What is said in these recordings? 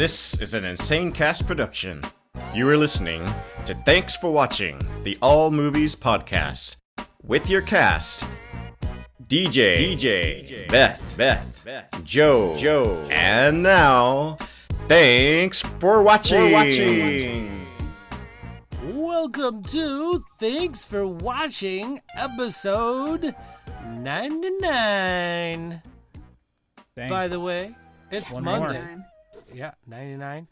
This is an Insane Cast production. You are listening to Thanks for Watching, the All Movies Podcast, with your cast, DJ, Beth, Joe, and now, thanks for watching. Welcome to Thanks for Watching, episode 99. Thanks. By the way, it's One Monday. more. Yeah, 99.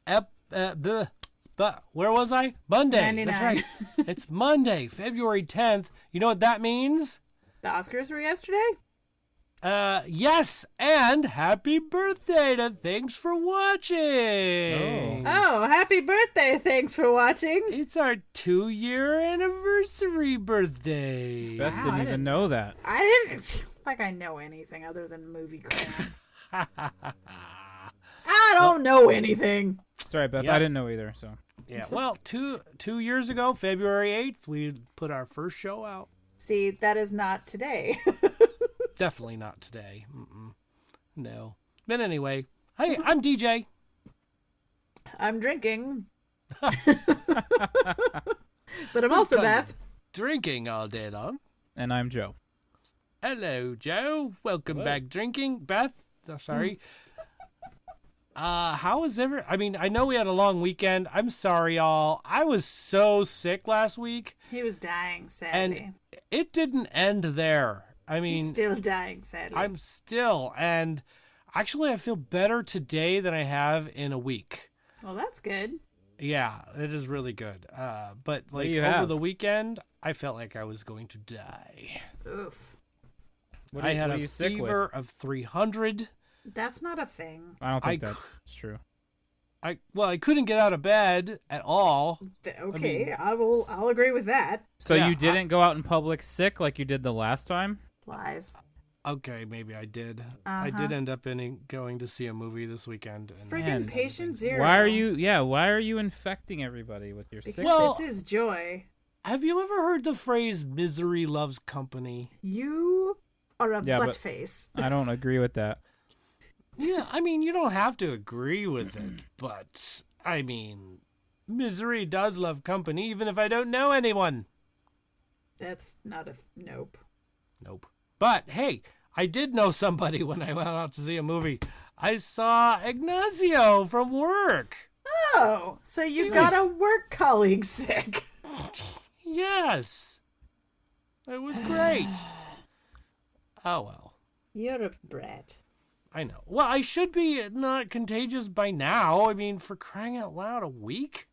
But where was I? Monday. 99. That's right. It's Monday, February 10th. You know what that means? The Oscars were yesterday? Yes, and happy birthday to Thanks for Watching. Oh, happy birthday. Thanks for watching. It's our 2-year anniversary birthday. Beth Wow, didn't I even didn't- know that. I didn't like I know anything other than movie crap. I don't know anything. Sorry, Beth. Yeah. I didn't know either. So Yeah, well, two years ago, February 8th, we put our first show out. See, that is not today. Definitely not today. No. But anyway, hey, I'm DJ. I'm drinking. But I'm also Beth. Drinking all day long. and I'm Joe. Hello, Joe. Welcome back drinking. Beth, sorry. How is I mean, I know we had a long weekend. I'm sorry, y'all. I was so sick last week. He was dying, sadly. And it didn't end there. I mean, He's still dying, sadly. I'm still, and actually I feel better today than I have in a week. Well, that's good. Yeah, it is really good. But like do you over have? the weekend, I felt like I was going to die. Oof. What I had what a you sick fever with? of 300. That's not a thing. I don't think I that's true. I couldn't get out of bed at all. Okay, mean, I'll agree with that. So Yeah, you didn't go out in public sick like you did the last time? Lies. Okay, maybe I did. I did end up going to see a movie this weekend. And Freaking Man. patient zero. Why are you infecting everybody with your Because sick? Well- it's his joy. Have you ever heard the phrase "misery loves company"? You are a Yeah, butt but- face. I don't agree with that. Yeah, I mean, you don't have to agree with it, but I mean, misery does love company, even if I don't know anyone. That's not a nope. Nope. But hey, I did know somebody when I went out to see a movie. I saw Ignacio from work. Oh, so you He got was- a work colleague sick. Yes. It was great. Oh well. You're a brat. I know. Well, I should be not contagious by now. I mean, for crying out loud, a week?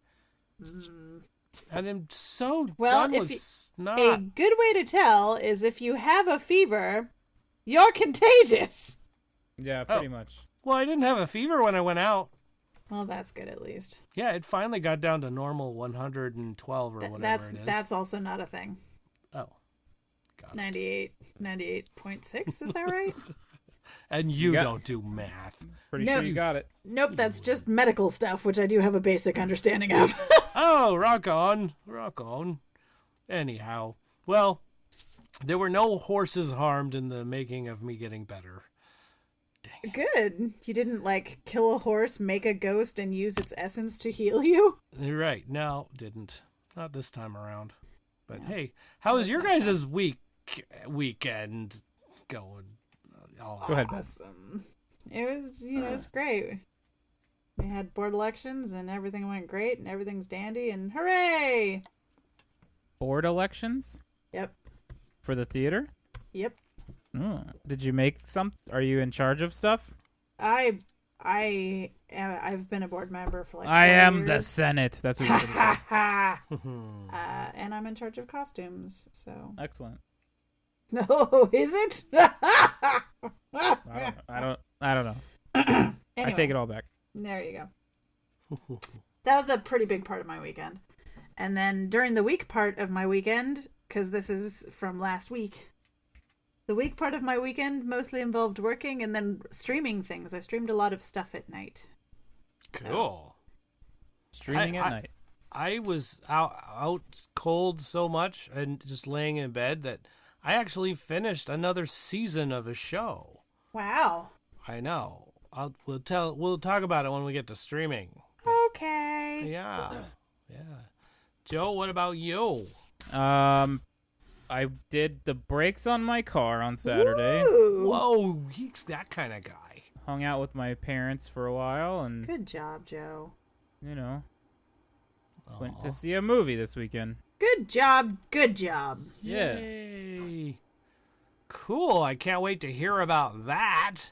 And I'm so Well, done if with you- snot. A good way to tell is if you have a fever, you're contagious. Yeah, pretty much. Well, I didn't have a fever when I went out. Well, that's good at least. Yeah, it finally got down to normal 112 or whatever it is. That's also not a thing. Oh. Got it. 98.6, is that right? And you got- don't do math. Pretty No. sure you got it. Nope, that's just medical stuff, which I do have a basic understanding of. Oh, rock on. Rock on. Anyhow, well, there were no horses harmed in the making of me getting better. Good. You didn't, kill a horse, make a ghost, and use its essence to heal you? You're right. No, didn't. Not this time around. But hey, how was your guys' weekend going? Oh, Go ahead, Beth. Awesome. It was, it's great. We had board elections, and everything went great, and everything's dandy, and hooray! Board elections Yep. for the theater? Yep. Did you make some? Are you in charge of stuff? I've been a board member for I 4 am years. the Senate. That's what you should have said. Ha and I'm in charge of costumes, so. Excellent. No, is it? I don't know. I Anyway, take it all back. There you go. That was a pretty big part of my weekend. And then during the week part of my weekend, because this is from last week, the week part of my weekend mostly involved working and then streaming things. I streamed a lot of stuff at night. cool. Streaming at night. I was out cold so much and just laying in bed that I actually finished another season of a show. Wow. I know. We'll talk about it when we get to streaming. Okay. Yeah. Joe, what about you? I did the brakes on my car on Saturday. Ooh. Whoa, he's that kind of guy. Hung out with my parents for a while, and Good job, Joe. Went to see a movie this weekend. Good job. Good job. Yeah. Yay. Cool. I can't wait to hear about that.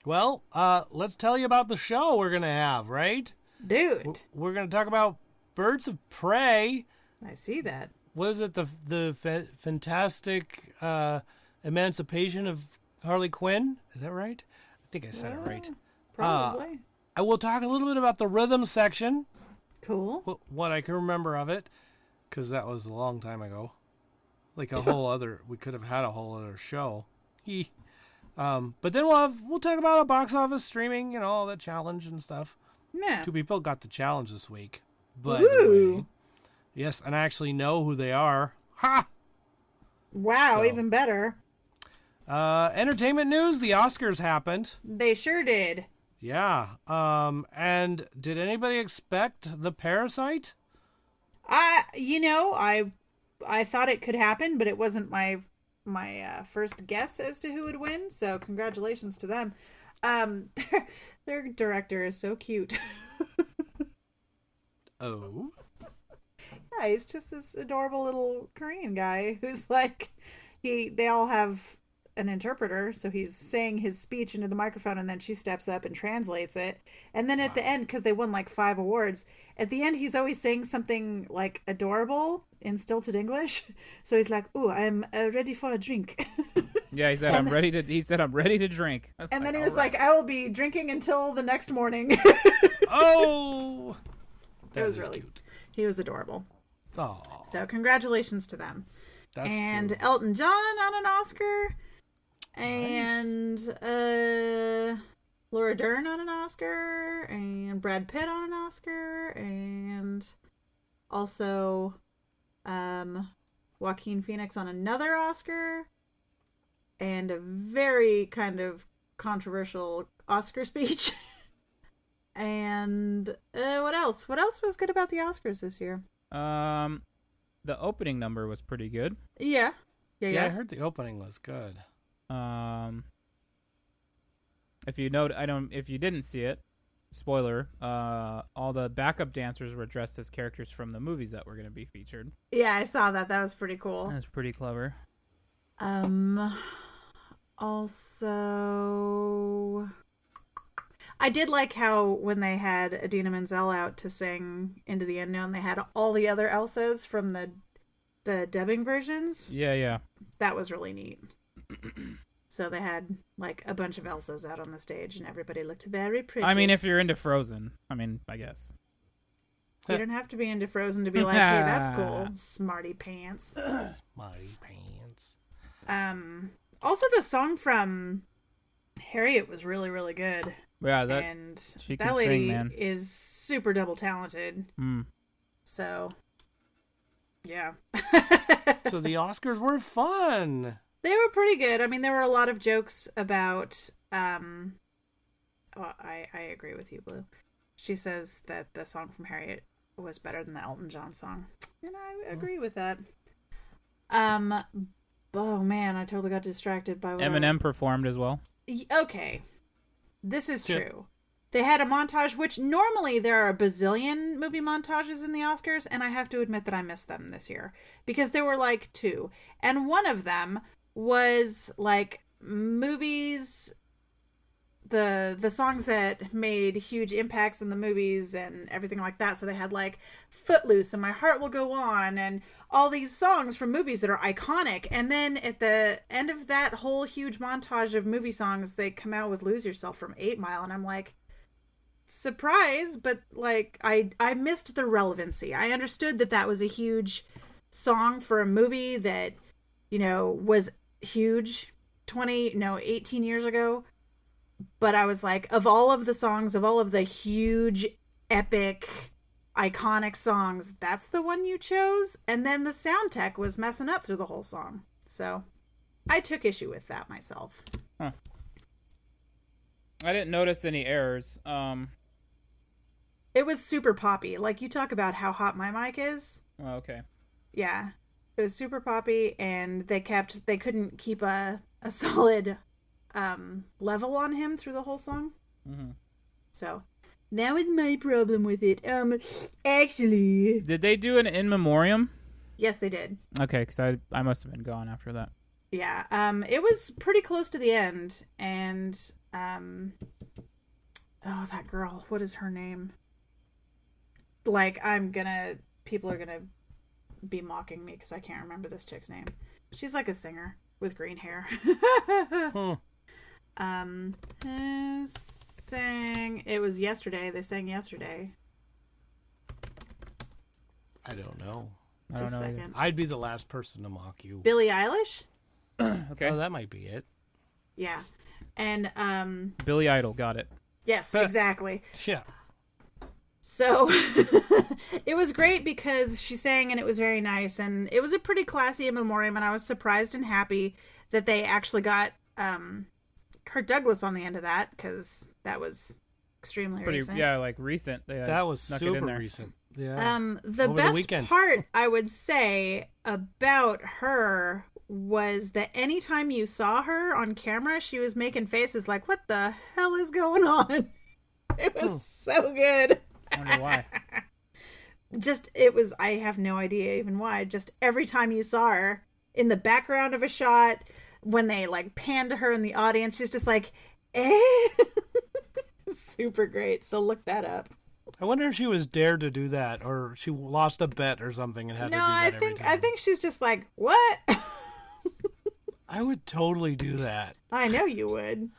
Well, let's tell you about the show we're going to have, right? Dude. We're going to talk about Birds of Prey. I see that. What is it? The fantastic emancipation of Harley Quinn? Is that right? I think I said it right. Probably. I will talk a little bit about the rhythm section. Cool. What I can remember of it, because that was a long time ago. Like a whole other, we could have had a whole other show. But then we'll talk about a box office streaming, all that challenge and stuff. Yeah. 2 people got the challenge this week. By Ooh. the way. Yes, and I actually know who they are. Ha! Wow, So. even better. Entertainment news, the Oscars happened. They sure did. Yeah. And did anybody expect The Parasite? I thought it could happen, but it wasn't my first guess as to who would win, so congratulations to them. Their director is so cute. Oh. Yeah, he's just this adorable little Korean guy who's like, they all have an interpreter, so he's saying his speech into the microphone, and then she steps up and translates it. And then at the end, because they won like 5 awards, at the end he's always saying something like adorable in stilted English. So he's like, "Ooh, I'm ready for a drink." Yeah, he said I'm ready to drink. And then he was like, "I will be drinking until the next morning." Oh. It was is really cute. He was adorable. Oh. So congratulations to them. That's and true. Elton John on an Oscar. And Laura Dern on an Oscar. And Brad Pitt on an Oscar. And also Joaquin Phoenix on another Oscar. And a very kind of controversial Oscar speech. And what else? What else was good about the Oscars this year? The opening number was pretty good. Yeah. Yeah, I heard the opening was good. If you didn't see it, spoiler, all the backup dancers were dressed as characters from the movies that were going to be featured. Yeah, I saw that. That was pretty cool. That's pretty clever. Also, I did like how when they had Idina Menzel out to sing Into the Unknown, they had all the other Elsas from the dubbing versions. Yeah. That was really neat. So they had like a bunch of Elsas out on the stage, and everybody looked very pretty. I mean, if you're into Frozen, I guess. You don't have to be into Frozen to be like, hey, that's cool, smarty pants. Smarty pants. Also, the song from Harriet was really, really good. Yeah, and she that can lady sing, man. is super double talented. So, yeah. So the Oscars were fun. They were pretty good. I mean, there were a lot of jokes about. I agree with you, Blue. She says that the song from Harriet was better than the Elton John song, and I agree with that. Oh man, I totally got distracted by what Eminem performed as well. Okay, this is true. They had a montage, which normally there are a bazillion movie montages in the Oscars, and I have to admit that I missed them this year because there were like 2, and one of them was like movies, the songs that made huge impacts in the movies and everything like that. So they had like Footloose and My Heart Will Go On and all these songs from movies that are iconic. And then at the end of that whole huge montage of movie songs, they come out with Lose Yourself from 8 Mile. And I'm like, surprise, but like I missed the relevancy. I understood that was a huge song for a movie that, was huge 18 years ago. But I was like, of all of the songs, of all of the huge, epic, iconic songs, that's the one you chose? And then the sound tech was messing up through the whole song. So I took issue with that myself. Huh. I didn't notice any errors. It was super poppy. Like, you talk about how hot my mic is. Oh, okay. Yeah. It was super poppy, and they couldn't keep a solid level on him through the whole song. Mm-hmm. So, that was my problem with it. Actually. Did they do an in memoriam? Yes, they did. Okay, because I must have been gone after that. Yeah. It was pretty close to the end, and, oh, that girl. What is her name? Like, people are gonna be mocking me because I can't remember this chick's name. She's like a singer with green hair. Who sang? It was yesterday. They sang yesterday. I don't know. I don't Just know a either. second. I'd be the last person to mock you. Billie Eilish? Okay. Oh, that might be it. Yeah. And, Billy Idol, got it. yes, exactly. Yeah. So, it was great because she sang and it was very nice. And it was a pretty classy in memoriam. And I was surprised and happy that they actually got Kirk Douglas on the end of that, because that was extremely recent. Yeah, like recent. They That was snuck it in super there. recent. Yeah. The Over the best weekend. part I would say about her was that anytime you saw her on camera, she was making faces like, what the hell is going on? It was so good. I wonder why. I have no idea even why. Just every time you saw her in the background of a shot, when they like panned to her in the audience, she's just like, eh. Super great. So look that up. I wonder if she was dared to do that, or she lost a bet or something and had to do that every time. I think she's just like, what? I would totally do that. I know you would.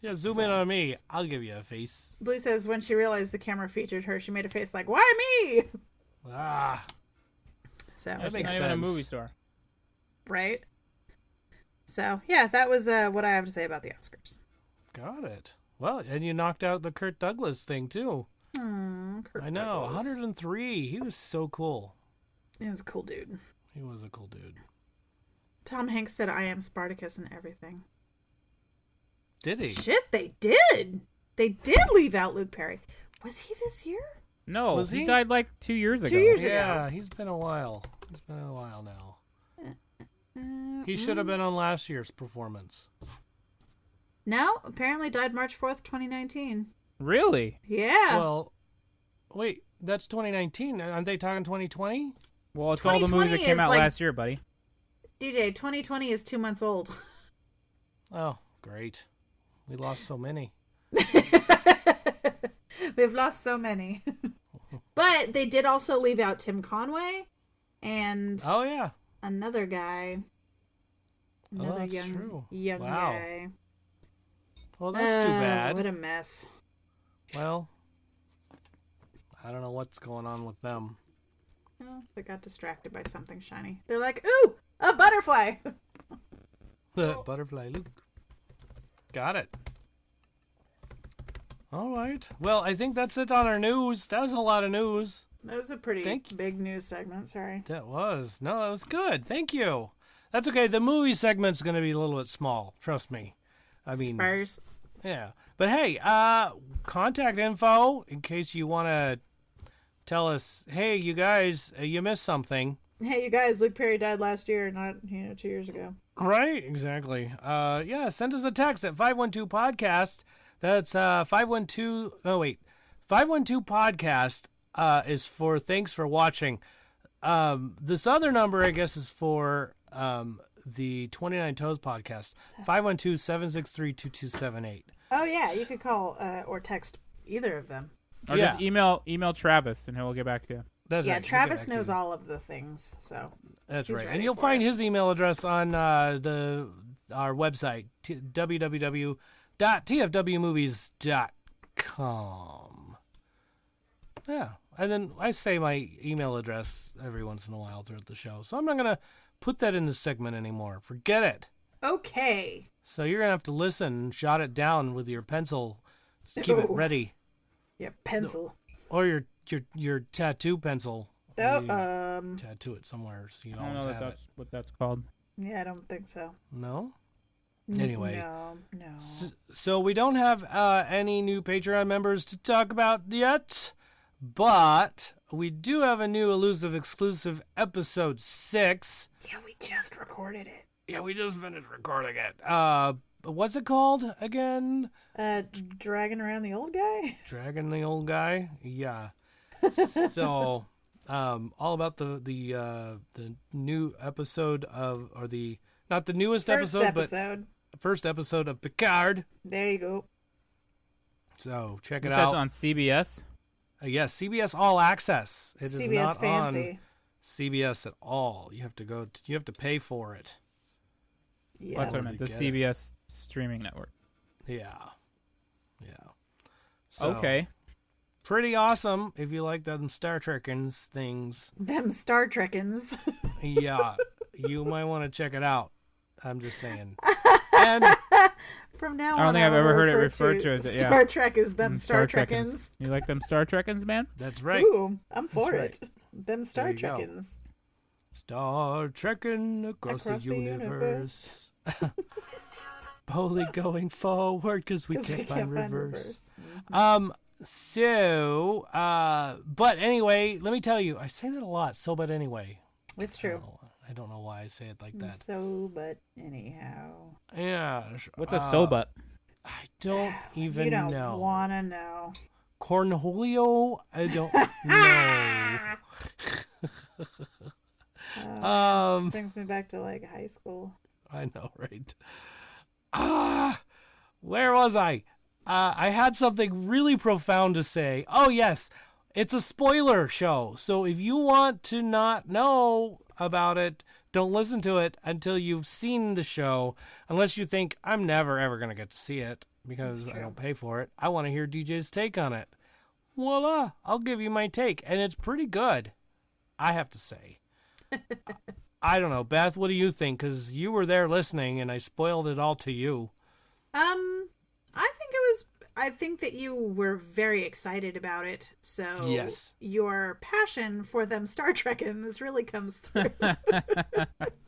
Yeah, zoom in on me. I'll give you a face. Blue says when she realized the camera featured her, she made a face like, why me? Ah. So That It's makes not even a sense. movie star. right? So yeah, that was what I have to say about the Oscars. Got it. Well, and you knocked out the Kirk Douglas thing, too. Kirk I know. Douglas. 103. He was so cool. He was a cool dude. He was a cool dude. Tom Hanks said, I am Spartacus and everything. Did he? Shit, they did. They did leave out Luke Perry. Was he this year? No, Was he he? died like 2 years ago. 2 years ago. Yeah, he's been a while. He's been a while now. He should have been on last year's performance. No, apparently died March 4th, 2019. Really? Yeah. Well, wait, that's 2019. Aren't they talking 2020? Well, it's all the movies that 2020 came is out like- last year, buddy. DJ, 2020 is 2 months old. Oh, great. We lost so many. We've lost so many. But they did also leave out Tim Conway and Oh, yeah. another guy. Another that's young true. young Wow. guy. Well, that's too bad. What a mess. Well, I don't know what's going on with them. Oh, they got distracted by something shiny. They're like, ooh, a butterfly. Butterfly Luke. Got it. All right. Well, I think that's it on our news. That was a lot of news. That was a pretty Thank you. big news segment. Sorry. That was. No, that was good. Thank you. That's okay. The movie segment's going to be a little bit small. Trust me. I mean, Spurs. yeah. But hey, contact info in case you want to tell us, hey, you guys, you missed something. Hey, you guys, Luke Perry died last year, not 2 years ago. Right, exactly. Yeah, send us a text at 512-podcast. That's 512, no wait, 512-podcast is for thanks for watching. This other number, I guess, is for the 29 Toes podcast, 512-763-2278. Oh, yeah, you could call or text either of them. Or Yeah. just email Travis and he'll get back to you. That's Yeah, right. Travis We'll get back knows to you. all of the things, so. That's he's right. ready And you'll for find it. his email address on our website, www.tfwmovies.com. Yeah. And then I say my email address every once in a while throughout the show. So I'm not going to put that in the segment anymore. Forget it. Okay. So you're going to have to listen and jot it down with your pencil. Just keep it Oh. ready. Yeah, pencil. Or your tattoo pencil. Oh, You tattoo it somewhere so you I don't always know have that it. that's what that's called. yeah, I don't think so. No? Anyway. No. So we don't have any new Patreon members to talk about yet, but we do have a new Elusive exclusive episode 6. Yeah, we just recorded it. Yeah, we just finished recording it. What's it called again? Dragging around the old guy? Dragging the old guy? Yeah. So, all about the new episode of, or the, not the newest First episode, but first episode of Picard. There you go. So, check it It's out. on CBS. Yes, CBS All Access. It is CBS not Fancy. on CBS at all. You have to you have to pay for it. Yeah. That's what I meant. The Get it. CBS streaming network. Yeah. So, Okay. pretty awesome if you like them Star Trekkens things. Them Star Trekkens. Yeah, you might want to check it out. I'm just saying. And From now on, I don't think I've ever heard it refer referred to as it, yeah. Star Trek is them Star Trekkens. Trekkens. You like them Star Trekkens, man? that's right. Ooh, I'm for That's it. Them Star There you go. Trekkens. Star trekking across the universe. Boldly going forward because we 'Cause can't find reverse. reverse. But anyway, let me tell you, I say that a lot. So, but anyway. It's true. I don't know why I say it like that. So, but anyhow. Yeah. What's a sobat? I don't even You don't know. want to know. Cornholio? I don't know. Brings me back to like high school. I know, right? Where was I? I had something really profound to say. Oh, yes. It's a spoiler show. So if you want to not know about it, don't listen to it until you've seen the show. Unless you think, I'm never, ever going to get to see it because I don't pay for it. I want to hear DJ's take on it. Voila. I'll give you my take. And it's pretty good, I have to say. I don't know. Beth, what do you think? Because you were there listening and I spoiled it all to you. I think that you were very excited about it. So Yes. your passion for them Star Trekkens really comes through.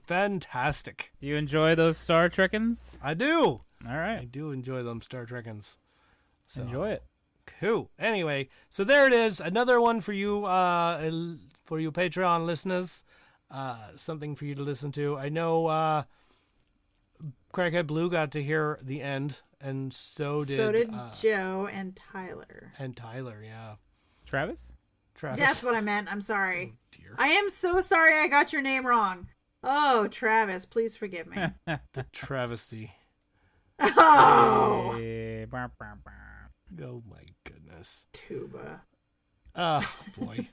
Fantastic. Do you enjoy those Star Trekkens? I do. All I right. do enjoy them Star Trekkens. So, Enjoy it. Cool. Anyway, so there it is. Another one for you Patreon listeners. Something for you to listen to. I know Crackhead Blue got to hear the end, and so did Joe and Tyler. And Tyler, yeah. Travis? Travis. That's what I meant. I'm sorry. Oh, dear. I am so sorry I got your name wrong. Oh, Travis, please forgive me. The travesty. Oh, Eh, bah, bah, bah. Oh, my goodness. tuba. Oh, boy.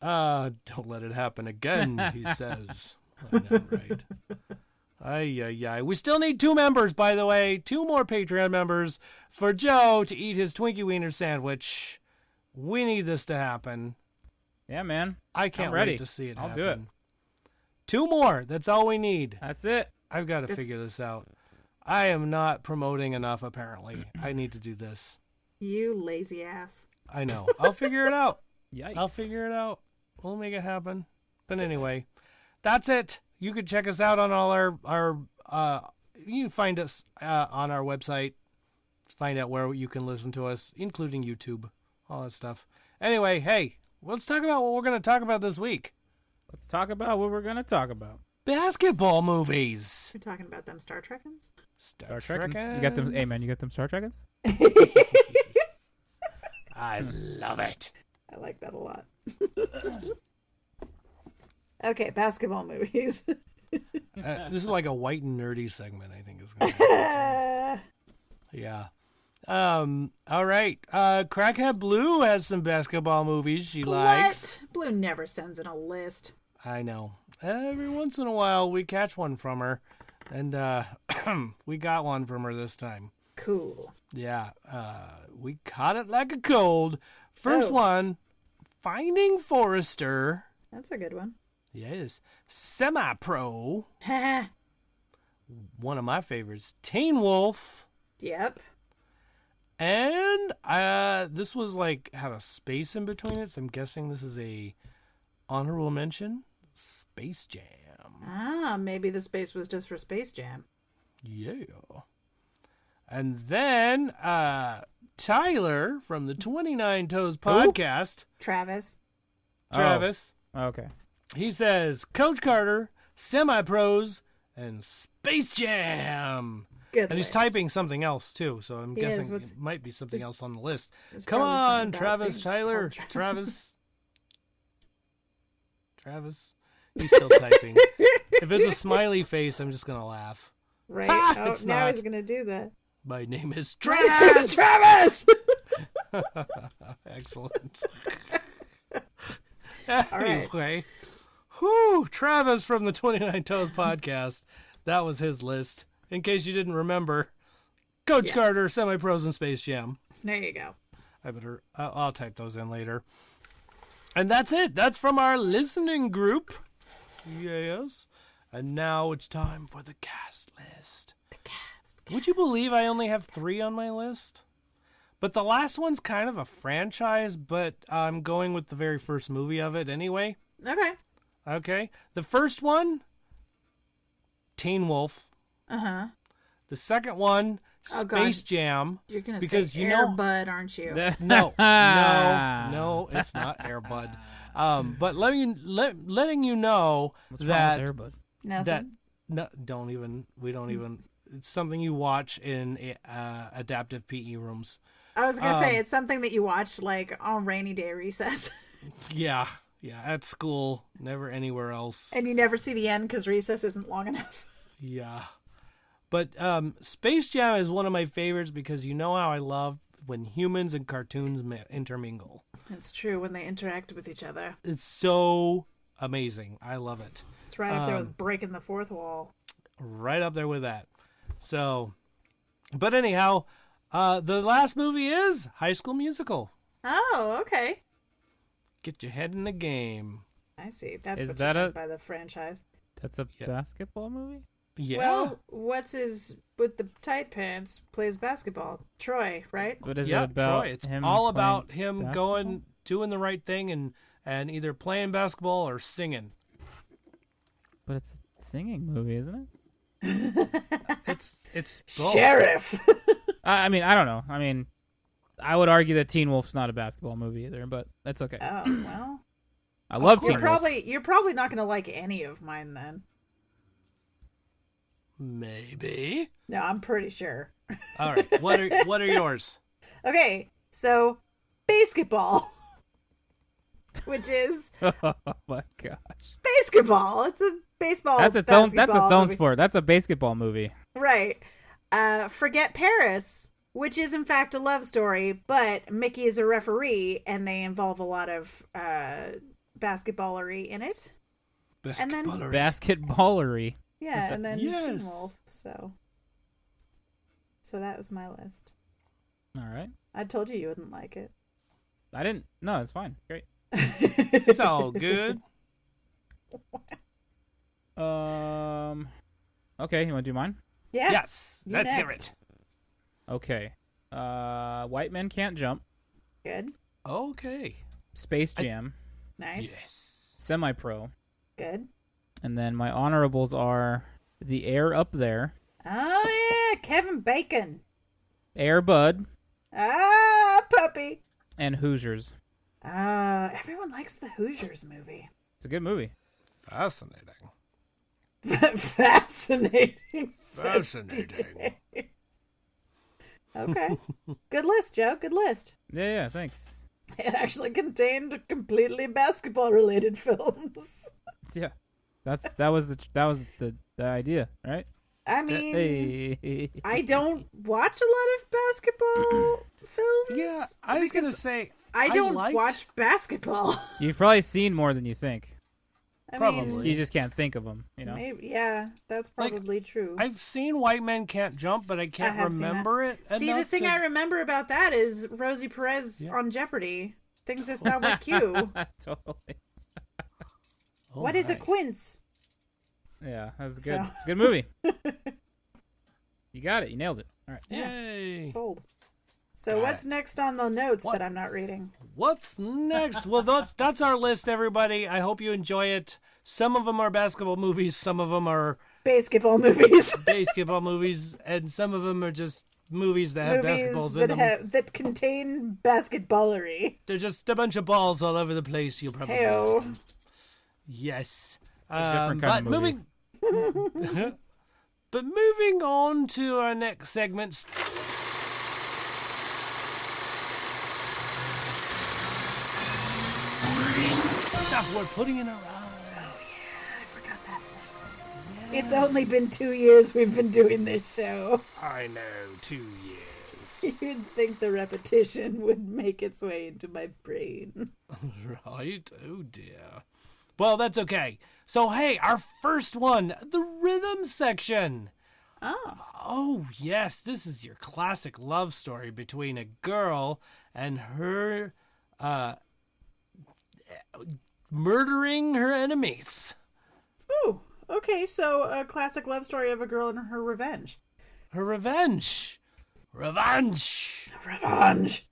Don't let it happen again, he says. I know, right? Ay. We still need 2 members, by the way. 2 more Patreon members for Joe to eat his Twinkie Wiener sandwich. We need this to happen. Yeah, man. I can't I'm ready. wait to see it I'll happen. do it. 2 more. That's all we need. That's it. I've got to figure this out. I am not promoting enough, apparently. I need to do this. You lazy ass. I know. I'll figure it out. Yikes. I'll figure it out. We'll make it happen. But anyway, that's it. You can check us out on all our you can find us on our website. Find out where you can listen to us, including YouTube, all that stuff. Anyway, hey, let's talk about what we're going to talk about this week. Let's talk about what we're going to talk about. Basketball movies. You're talking about them Star Trekkens? Star Trekkens. You got them. Hey, man, you got them Star Trekkens? I love it. I like that a lot. Okay, basketball movies. This is like a white and nerdy segment, I think is going to happen. Yeah. All right. Crackhead Blue has some basketball movies she likes. What? Blue never sends in a list. I know. Every once in a while we catch one from her, and we got one from her this time. Cool. Yeah. We caught it like a cold. First one, Finding Forrester. That's a good one. Yes. Semi-Pro. Yep. One of my favorites, Teen Wolf. And this was like had a space in between it, so I'm guessing this is a honorable mention. Space Jam. Ah, maybe the space was just for Space Jam. Yeah. And then Tyler from the 29 Toes podcast. Travis. Travis. Oh, okay. He says Coach Carter, Semi-Pros, and Space Jam. Good And he's list. typing something else, too, so I'm He guessing is. What's- it might be something else on the list. It's Come probably on, something about Travis, being Tyler. called Travis. Travis. He's still typing. If it's a smiley face, I'm just going to laugh. Right. Ha, Oh, it's now not. he's gonna do that. My name is Travis! Travis. Travis! Excellent. right. Anyway, whew, Travis from the 29 Toes podcast. That was his list. In case you didn't remember, Coach Yeah. Carter, Semi-Pros, and Space Jam. There you go. I'll type those in later. And that's it. That's from our listening group. Yes. And now it's time for the cast list. Would you believe I only have 3 on my list? But the last one's kind of a franchise, but I'm going with the very first movie of it anyway. Okay. Okay. The first one, Teen Wolf. Uh-huh. The second one, Oh, Space God. Jam. You're gonna Because say you Air know- Bud, aren't you? No, it's not Air Bud. But letting you know What's that wrong with Airbud? Nothing. that no, we don't even. It's something you watch in adaptive PE rooms. I was gonna say it's something that you watch like on rainy day recess, Yeah, at school, never anywhere else. and you never see the end because recess isn't long enough. Yeah, but Space Jam is one of my favorites because you know how I love when humans and cartoons intermingle. It's true when they interact with each other. It's so amazing. I love it. It's right up there with breaking the fourth wall. Right up there with that. So, but anyhow, the last movie is High School Musical. Oh, okay. Get your head in the game. I see. That's Is what that you meant a- by the franchise. That's a Yeah. basketball movie? Yeah. Well, what's his with the tight pants plays basketball? Troy, right? What is yeah, it about? Troy. It's him all playing about him basketball? doing the right thing and either playing basketball or singing. But it's a singing movie, isn't it? It's both. Sheriff. I mean, I don't know. I mean, I would argue that Teen Wolf's not a basketball movie either, but that's okay. Oh well. I love Teen Wolf. You're probably not gonna like any of mine then. Maybe. No, I'm pretty sure. All right. What are yours? Okay, so basketball, which is Oh my gosh. basketball. It's a baseball. That's its own basketball movie. sport. That's a basketball movie. Right. Forget Paris, which is in fact a love story, but Mickey is a referee and they involve a lot of basketballery in it. And then- Basketballer. Basketballery. Yeah, and then Yes. Teen Wolf. So that was my list. All right. I told you wouldn't like it. I didn't. No, it's fine. Great. It's all good. Okay, you want to do mine? Yeah. Yes. You Let's hear next. it. Okay. White Men Can't Jump. Good. Okay. Space Jam. Nice. Yes. Semi-Pro. Good. And then my honorables are The Air Up There. Oh yeah, Kevin Bacon. Air Bud. Ah, puppy. And Hoosiers. Everyone likes the Hoosiers movie. It's a good movie. Fascinating. Fascinating. says Fascinating. DJ. Okay. Good list, Joe. Good list. Yeah, thanks. It actually contained completely basketball-related films. Yeah. That was the idea, right? I mean, Hey. I don't watch a lot of basketball films. Yeah, I was gonna because say I don't liked- watch basketball. You've probably seen more than you think. I Probably. mean, You just can't think of them, you know? maybe, yeah, that's probably true. I've seen White Men Can't Jump, but I can't have seen remember it. See, the enough thing to- I remember about that is Rosie Perez on Jeopardy. Things that start with Q. Totally. Oh What is a my. quince? Yeah, that's good. So- It's a good movie. You got it. You nailed it. All right. Yay! Sold. So Got what's it. next on the notes What? that I'm not reading? What's next? Well, that's our list, everybody. I hope you enjoy it. Some of them are basketball movies. Some of them are Basketball movies. Basketball movies, and some of them are just movies that have basketballs in them. That contain basketballery. They're just a bunch of balls all over the place. You'll probably Heyo. yes. Different kind of movie. But moving on to our next segment. Stuff we're putting in our I forgot that's next. It's only been 2 years we've been doing this show. I know, 2 years. You'd think the repetition would make its way into my brain. Right? Oh dear. Well, that's okay. So, hey, our first one, the rhythm section. Oh, yes, this is your classic love story between a girl and her murdering her enemies. Oh, okay, so a classic love story of a girl and her revenge. Her revenge. Revenge. Revenge.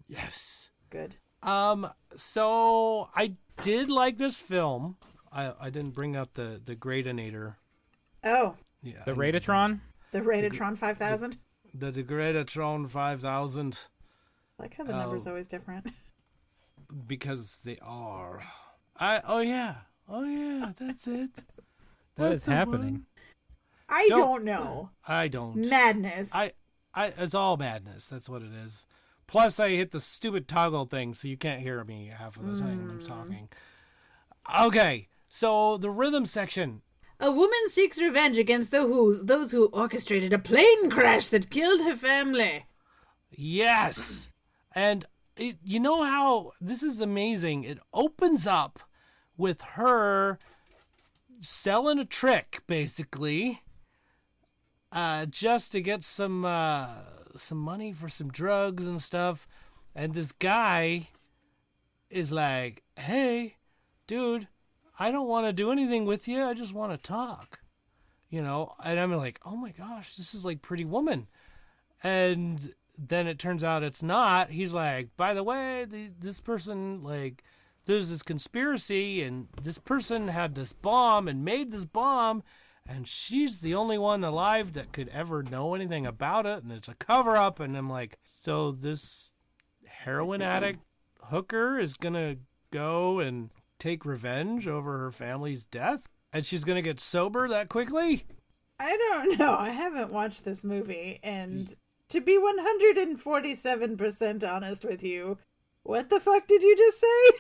Yes. Good. So I did like this film. I didn't bring up the Gradinator. Oh. Yeah. The Ratatron? The Ratatron 5000? The Graditron 5000. I like how the number's always different. Because they are. Oh yeah, that's it. What is happening? I don't know. I don't. Madness. It's all madness. That's what it is. Plus, I hit the stupid toggle thing, so you can't hear me half of the time when I'm talking. Okay, so the rhythm section. A woman seeks revenge against those who orchestrated a plane crash that killed her family. Yes, and you know how this is amazing. It opens up with her selling a trick, basically, just to get some money for some drugs and stuff. And this guy is like, "Hey, dude, I don't want to do anything with you. I just want to talk." And I'm like, "Oh my gosh, this is like Pretty Woman." And then it turns out it's not. He's like, "By the way, this person, like, there's this conspiracy, and this person had this bomb and made this bomb, and she's the only one alive that could ever know anything about it, and it's a cover-up." And I'm like, so this heroin addict hooker is gonna go and take revenge over her family's death, and she's gonna get sober that quickly? I don't know. I haven't watched this movie, and to be 147% honest with you, what the fuck did you just say?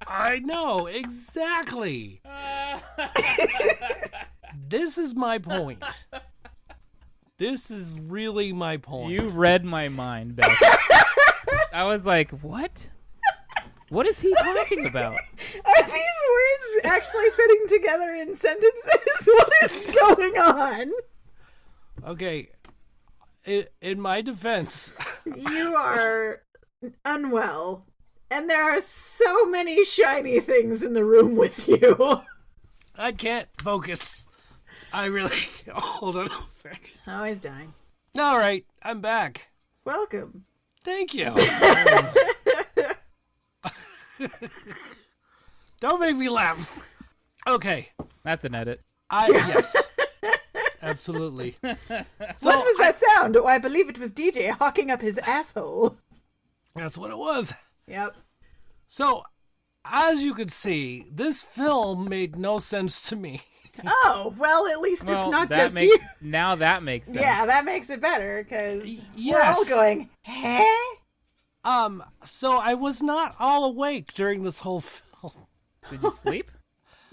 I know, exactly. This is my point. This is really my point. You read my mind, Beth. I was like, what? What is he talking about? Are these words actually fitting together in sentences? What is going on? Okay, in my defense, you are unwell, and there are so many shiny things in the room with you. I can't focus. I really... Hold on a second. Oh, he's dying. All right, I'm back. Welcome. Thank you. Don't make me laugh. Okay. That's an edit. Yes. Absolutely. What was that sound? Oh, I believe it was DJ hawking up his asshole. That's what it was. Yep. So, as you can see, this film made no sense to me. Oh, well, at least it's not that just you. Now that makes sense. Yeah, that makes it better, because Yes. we're all going, huh? So I was not all awake during this whole film. Did you sleep?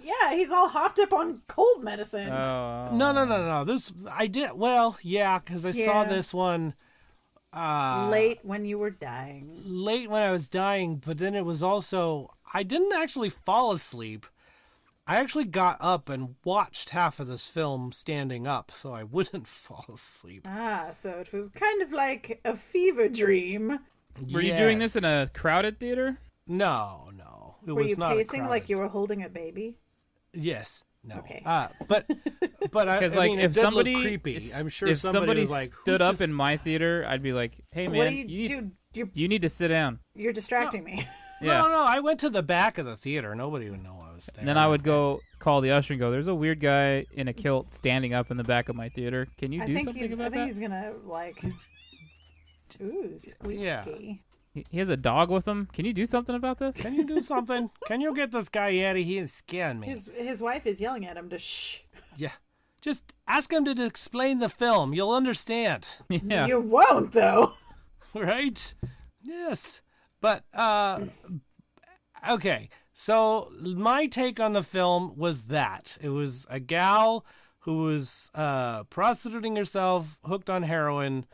Yeah, he's all hopped up on cold medicine. Oh. No. This, I did, well, yeah, because I saw Yeah. this one... late when you were dying. Late when I was dying, but then it was also... I didn't actually fall asleep. I actually got up and watched half of this film standing up, so I wouldn't fall asleep. Ah, so it was kind of like a fever dream. Were you doing this in a crowded theater? No. It Were was you not pacing crowded. like you were holding a baby? Yes. No. Okay. But I Like, mean, if it did somebody, look creepy. I'm sure if somebody was like, stood "Who's up this?" in my theater, I'd be like, "Hey, man, What do you do? you need to sit down." You're distracting me. Yeah. No, I went to the back of the theater. Nobody would know I was there. And then I would go call the usher and go, "There's a weird guy in a kilt standing up in the back of my theater. Can you do something about I that?" think he's gonna like. Ooh, squeaky. Yeah. He has a dog with him. Can you do something about this? Can you do something? Can you get this guy out of here and scan me? His wife is yelling at him to shh. Yeah. Just ask him to explain the film. You'll understand. Yeah. You won't though. Right? Yes. But, okay. So my take on the film was that. It was a gal who was prostituting herself, hooked on heroin,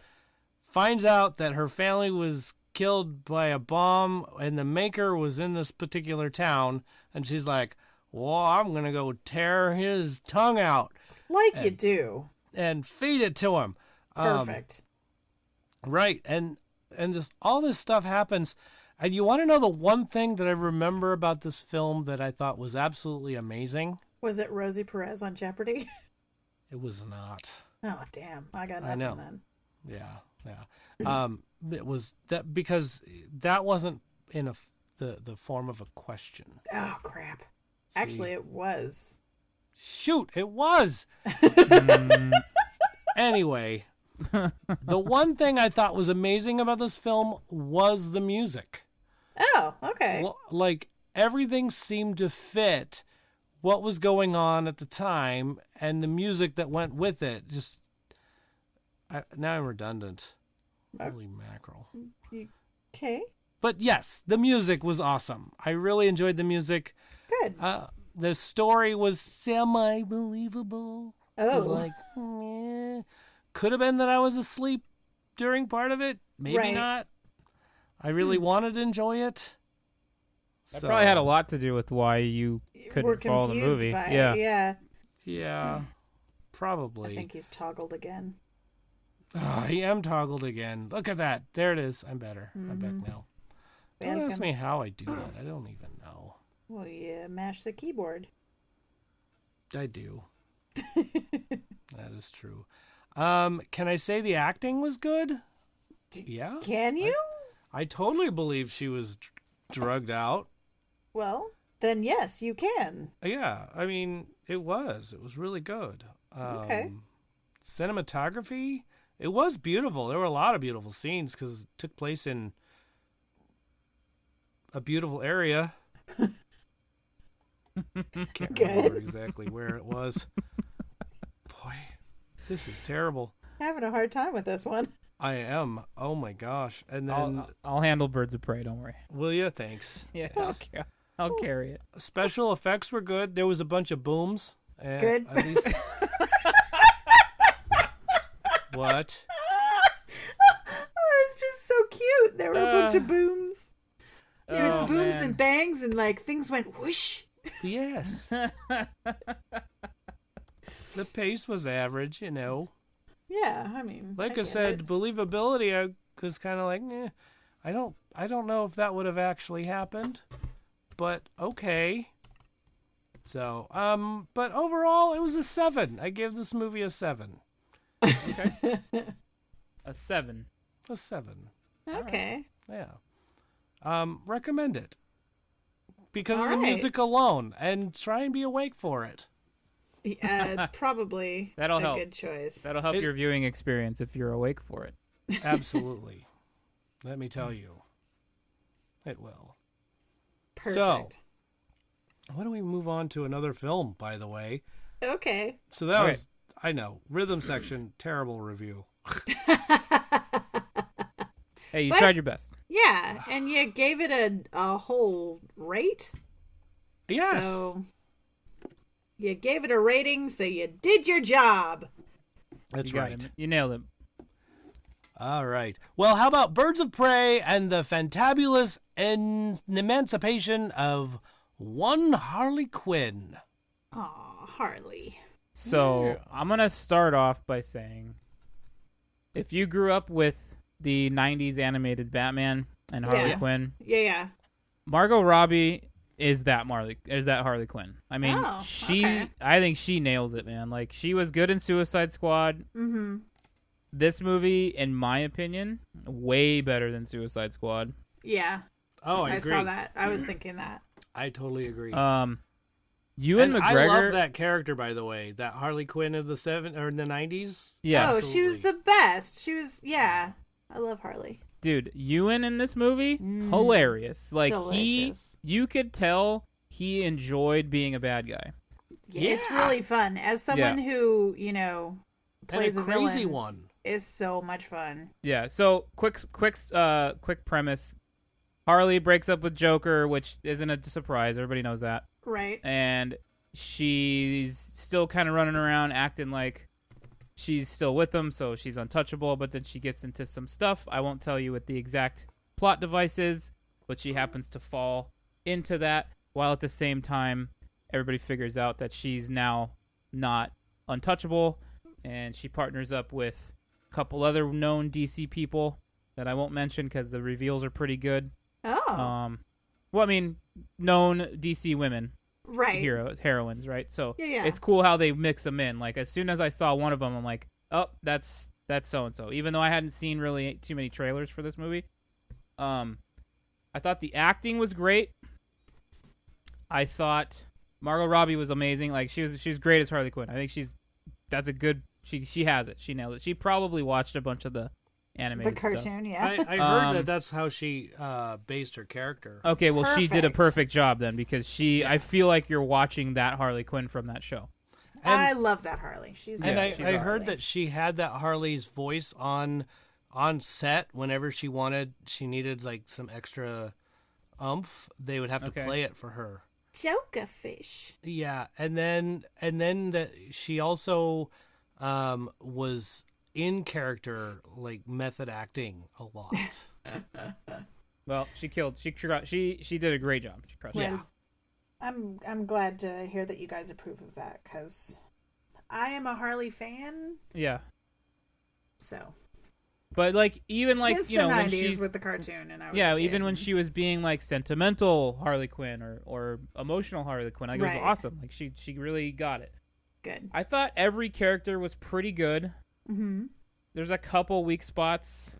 finds out that her family was killed by a bomb and the maker was in this particular town, and she's like, well, I'm going to go tear his tongue out. Like you do. And feed it to him. Perfect. Right. And just all this stuff happens. And you want to know the one thing that I remember about this film that I thought was absolutely amazing? Was it Rosie Perez on Jeopardy? It was not. Oh, damn. I got nothing know. then. Yeah. It was that because that wasn't in the form of a question. Oh, crap. Actually, it was. Shoot, it was. Anyway, the one thing I thought was amazing about this film was the music. Oh, okay. Like, everything seemed to fit what was going on at the time and the music that went with it. Now I'm redundant. Holy mackerel. Okay. But yes, the music was awesome. I really enjoyed the music. Good. The story was semi-believable. Oh. It was like, meh. Could have been that I was asleep during part of it. Maybe Right. not. I really wanted to enjoy it. That So, probably had a lot to do with why you We're couldn't follow the confused movie. by it, Yeah. Yeah. Yeah, probably. I think he's toggled again. I am toggled again. Look at that. There it is. I'm better. I'm back now. Don't ask me how I do that. I don't even know. Well, you mash the keyboard. I do. That is true. Can I say the acting was good? Yeah. Can you? I totally believe she was drugged out. Well, then yes, you can. Yeah, I mean, it was. It was really good. Okay. Cinematography, it was beautiful. There were a lot of beautiful scenes because it took place in a beautiful area. Can't remember exactly where it was. Boy, this is terrible. Having a hard time with this one. I am. Oh my gosh. And then, I'll handle Birds of Prey. Don't worry. will you? Thanks. Yeah. I'll carry it. Special effects were good. There was a bunch of booms. Good. At least... What? Oh, it's just so cute. There were a bunch of booms. There was booms and bangs and like things went whoosh. Yes. The pace was average, you know. Yeah, I mean, Like I get said, it. believability, I was kind of like, I don't know if that would have actually happened, but okay. So, but overall, it was a 7. I gave this movie a 7. Okay. A 7. A 7. Okay. Yeah. Recommend it because of the All right. music alone, and try and be awake for it. Probably That'll a help. good choice. That'll help your viewing experience if you're awake for it. Absolutely. Let me tell you, it will. Perfect. So, why don't we move on to another film, by the way? Okay. So that Okay. was, I know, rhythm section, terrible review. Hey, you But- tried your best. Yeah, and you gave it a whole rate. Yes. So you gave it a rating, so you did your job. That's You got right. it. You nailed it. All right. Well, how about Birds of Prey and the fantabulous emancipation of one Harley Quinn? Aw, Harley. So I'm going to start off by saying if you grew up with the 90s animated Batman and Harley Yeah. Quinn, Yeah. Margot Robbie is that Harley Quinn. I mean, Oh, okay. I think she nails it, man. Like, she was good in Suicide Squad. Mm-hmm. This movie, in my opinion, way better than Suicide Squad. Yeah. Oh, I agree. saw that. I was thinking that. I totally agree. Ewan and McGregor. I love that character, by the way. That Harley Quinn of the the 90s. Yeah. Oh, Absolutely. she was the best. She was, yeah. I love Harley. Dude, Ewan in this movie, hilarious. Like, Delicious. you could tell he enjoyed being a bad guy. Yeah. It's really fun. As someone who, plays and a crazy villain, one. is so much fun. Yeah, so quick premise. Harley breaks up with Joker, which isn't a surprise. Everybody knows that. Right. And she's still kind of running around acting like she's still with him, so she's untouchable, but then she gets into some stuff. I won't tell you what the exact plot device is, but she happens to fall into that, while at the same time, everybody figures out that she's now not untouchable, and she partners up with a couple other known DC people that I won't mention because the reveals are pretty good. Oh. Well, I mean, known DC women. Right. Heroines, right? So Yeah. it's cool how they mix them in. Like, as soon as I saw one of them, I'm like, oh, that's so-and-so. Even though I hadn't seen really too many trailers for this movie. I thought the acting was great. I thought Margot Robbie was amazing. Like, she was great as Harley Quinn. I think she has it. She nailed it. She probably watched a bunch of the animated cartoon, stuff. yeah. I heard that's how she based her character. Okay, well, she did a Perfect. perfect job then, because I feel like you're watching that Harley Quinn from that show. I love that Harley. She's And great. I heard that she had that Harley's voice on set whenever she needed like some extra oomph. They would have to play it for her. Joker fish. Yeah, and then that she also was in character, like method acting a lot. Well, she did a great job. She crushed it. Yeah. I'm glad to hear that you guys approve of that, because I am a Harley fan. Yeah. So. But like, even like, Since you know, the when 90s she's with the cartoon, and I was yeah, a kid. even when she was being like sentimental Harley Quinn or emotional Harley Quinn, like, it was Right. awesome. Like, she really got it. Good. I thought every character was pretty good. Mm-hmm. There's a couple weak spots,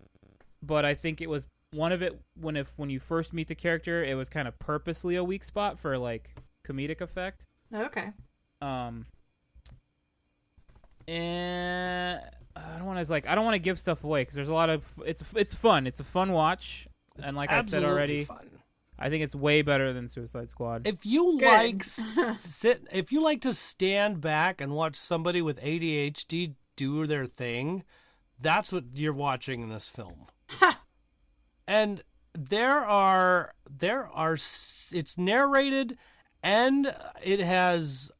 but I think it was one of it when you first meet the character, it was kind of purposely a weak spot for like comedic effect. Okay. And I don't want to give stuff away because there's a lot of it's fun. It's a fun watch, and like I said already, fun. I think it's way better than Suicide Squad. If you Good. if you like to stand back and watch somebody with ADHD do their thing, that's what you're watching in this film. And it's narrated, and it has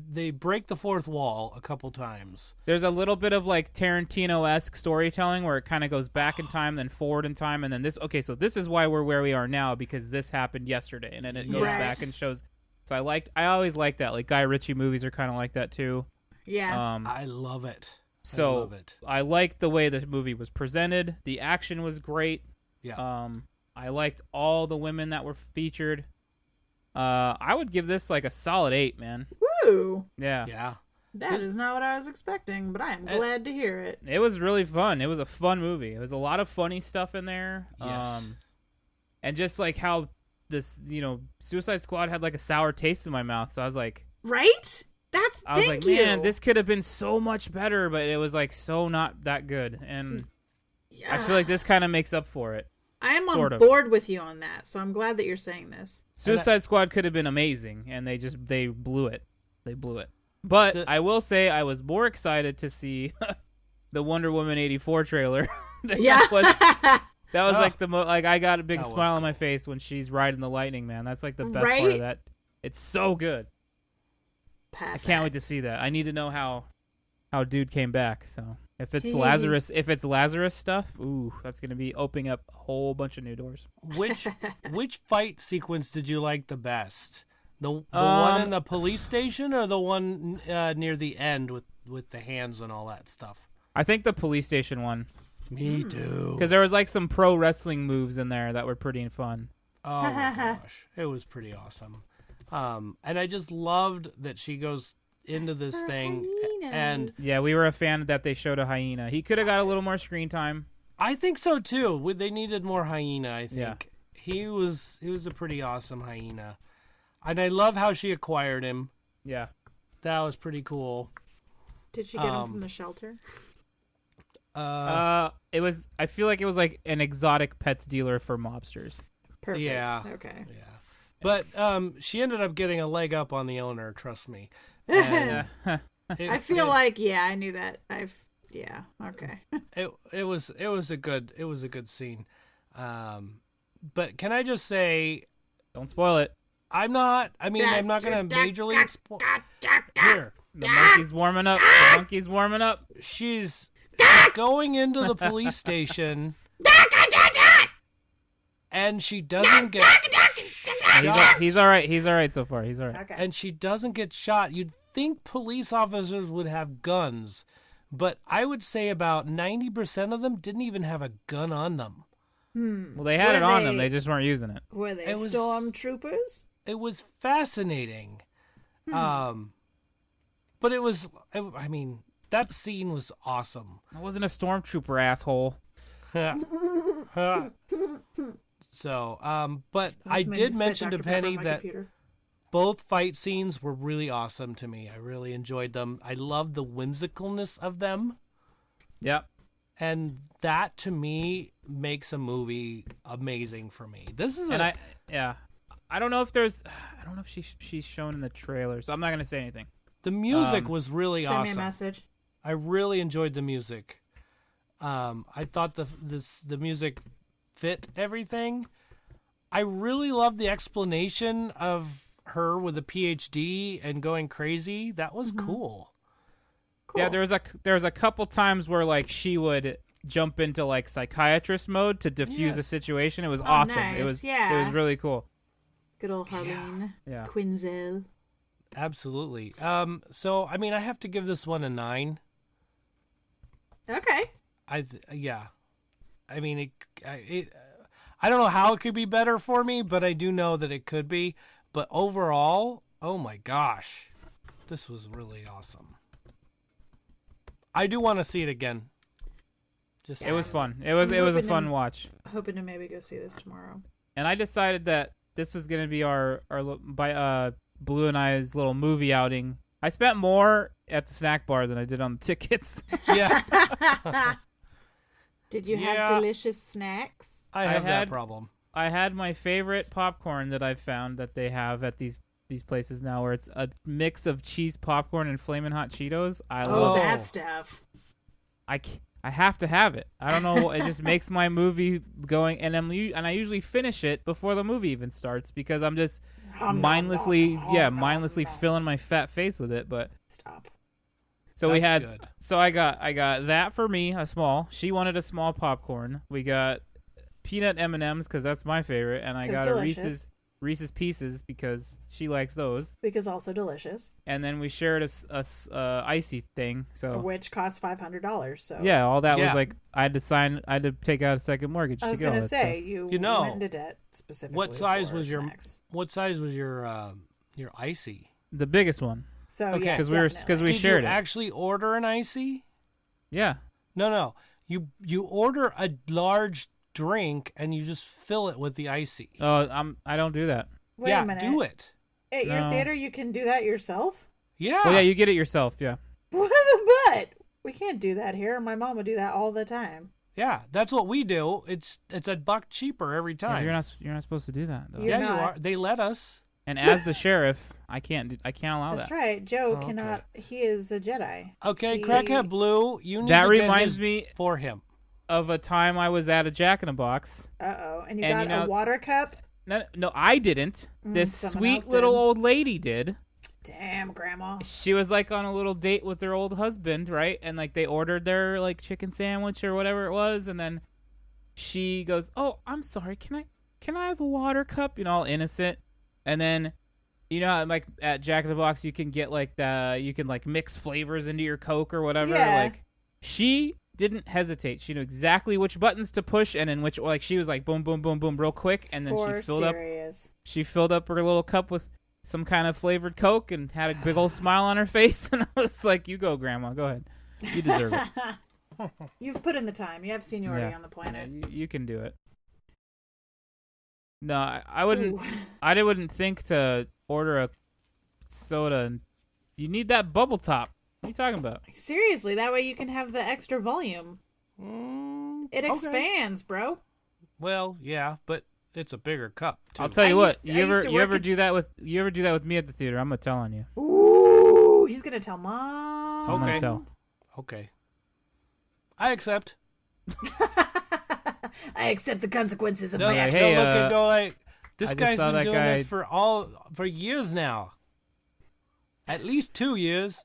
they break the fourth wall a couple times. There's a little bit of like Tarantino-esque storytelling where it kind of goes back in time, then forward in time, and then this. Okay, so this is why we're where we are now because this happened yesterday, and then it goes Yes. back and shows. So I always like that. Like Guy Ritchie movies are kind of like that too. Yeah. I love it. So I love it. I liked the way the movie was presented. The action was great. Yeah. I liked all the women that were featured. I would give this like a solid 8, man. Woo! Yeah. Yeah. That is not what I was expecting, but I am glad to hear it. It was really fun. It was a fun movie. There was a lot of funny stuff in there. Yes. And just like how this, Suicide Squad had like a sour taste in my mouth. So I was like, Right? I was Thank like, man, you. this could have been so much better, but it was like so not that good. And I feel like this kind of makes up for it. I am sort on of. board with you on that, so I'm glad that you're saying this. Suicide Squad could have been amazing, and they blew it. They blew it. But I will say I was more excited to see the Wonder Woman 84 trailer. That was like the I got a big That was smile on my cool. face when she's riding the lightning, man. That's like the best part Right? of that. It's so good. I can't wait to see that. I need to know how dude came back. So if it's Lazarus stuff, ooh, that's gonna be opening up a whole bunch of new doors. Which fight sequence did you like the best? The one in the police station, or the one near the end with the hands and all that stuff? I think the police station one, Me too. because there was like some pro wrestling moves in there that were pretty fun. Oh my gosh, it was pretty awesome. And I just loved that she goes into this thing, and Yeah, we were a fan that they showed a hyena. He could have got a little more screen time. I think so too. They needed more hyena. I think he was a pretty awesome hyena, and I love how she acquired him. Yeah. That was pretty cool. Did she get him from the shelter? It was. I feel like it was like an exotic pets dealer for mobsters. Perfect. Yeah. Okay. Yeah. But she ended up getting a leg up on the owner. Trust me. And I feel like I knew that. Okay. it was a good scene. But can I just say, Don't spoil it. I'm not going to majorly explore. Here, The monkey's warming up. The monkey's warming up. she's going into the police station, and she doesn't get shot. He's all right. He's all right so far. He's all right. Okay. And she doesn't get shot. You'd think police officers would have guns, but I would say about 90% of them didn't even have a gun on them. Well, they had it on them. They just weren't using it. Were they It was- stormtroopers? It was fascinating. But it was, I mean, that scene was awesome. I wasn't a stormtrooper, asshole. So, but I Must make did me mention spit to Dr. Pepper on Penny my that computer. both fight scenes were really awesome to me. I really enjoyed them. I loved the whimsicalness of them. Yep. And that, to me, makes a movie amazing for me. This is And I don't know if there's. I don't know if she's shown in the trailer, so I'm not gonna say anything. the music was really Send me a awesome. message. I really enjoyed the music. I thought the music fit everything. I really loved the explanation of her with a PhD and going crazy. That was cool. Cool. Yeah, there was a couple times where like she would jump into like psychiatrist mode to diffuse a Yes. situation. It was awesome. nice. It was Yeah. really cool. Good old Harleen Yeah. Quinzel. Absolutely. So I mean, I have to give this one a 9. Okay. Yeah. I mean, I don't know how it could be better for me, but I do know that it could be. But overall, oh my gosh, this was really awesome. I do want to see it again. Just It was fun. It was a hoping fun to- watch. Hoping to maybe go see this tomorrow. And I decided that this was going to be our Blue and I's little movie outing. I spent more at the snack bar than I did on the tickets. Yeah, Did you Yeah. have delicious snacks? I have that had- problem. I had my favorite popcorn that I've found that they have at these places now, where it's a mix of cheese popcorn and Flamin' Hot Cheetos. I Oh, love it. that stuff. I have to have it. I don't know. It just makes my movie going, and I usually finish it before the movie even starts because I'm just mindlessly filling my fat face with it. But Stop. so we That's had, good. so I got that for me, a small. She wanted a small popcorn. We got peanut M&Ms because that's my favorite, and I 'Cause got delicious. a Reese's Pieces because she likes those. Because also delicious. And then we shared a icy thing. So Which costs $500. So yeah, all that was Yeah. like I had to take out a second mortgage I to was get all gonna that say stuff. you You know, went into debt specifically. What size for was your snacks. What size was your icy? The biggest one. So Okay. yeah, 'Cause we were- definitely. 'cause we Did shared you it. actually order an icy? Yeah. No. You order a large drink and you just fill it with the icy. Oh, I don't do that. Wait yeah, a minute. do it. At your No. theater, you can do that yourself. Yeah. Well, yeah, you get it yourself. Yeah. What the butt? We can't do that here. My mom would do that all the time. Yeah, that's what we do. It's $1 cheaper every Yeah, time. you're not supposed to do that though. You're Yeah, you not. are. They let us. And as the sheriff, I can't allow That's that. right. Joe okay. cannot. He is a Jedi. Okay, He- Crackhead Blue, you need That to get reminds his me for him. of a time I was at a Jack in the Box. Uh-oh. And you And got you know- a water cup? No, I didn't. This someone sweet else little did. old lady did. Damn, Grandma. She was like on a little date with her old husband, right? And like they ordered their like chicken sandwich or whatever it was, and then she goes, "Oh, I'm sorry. Can I have a water cup?" You know, all innocent. And then you know, like at Jack in the Box, you can get like you can like mix flavors into your Coke or whatever. Yeah. Like she didn't hesitate. She knew exactly which buttons to push, and in which like she was like boom, boom, boom, boom, real quick, and then For she filled up. serious. She filled up her little cup with some kind of flavored Coke and had a big old smile on her face, and I was like, "You go, Grandma. Go ahead. You deserve it. You've put in the time. You have seniority Yeah. on the planet. You can do it." No, I wouldn't. Ooh. I wouldn't think to order a soda. You need that bubble top. What are you talking about? Seriously, that way you can have the extra volume. It okay. expands, bro. Well, yeah, but it's a bigger cup too. I'll tell you what. I used to You ever work do that with me at the theater? I'm gonna tell on you. Ooh, he's gonna tell Mom. I'm gonna Okay. tell. Okay. I accept. I accept the consequences of No, my yeah, actions. hey, look and go like, this I just guy's saw been that doing guy- this for years now. At least 2 years.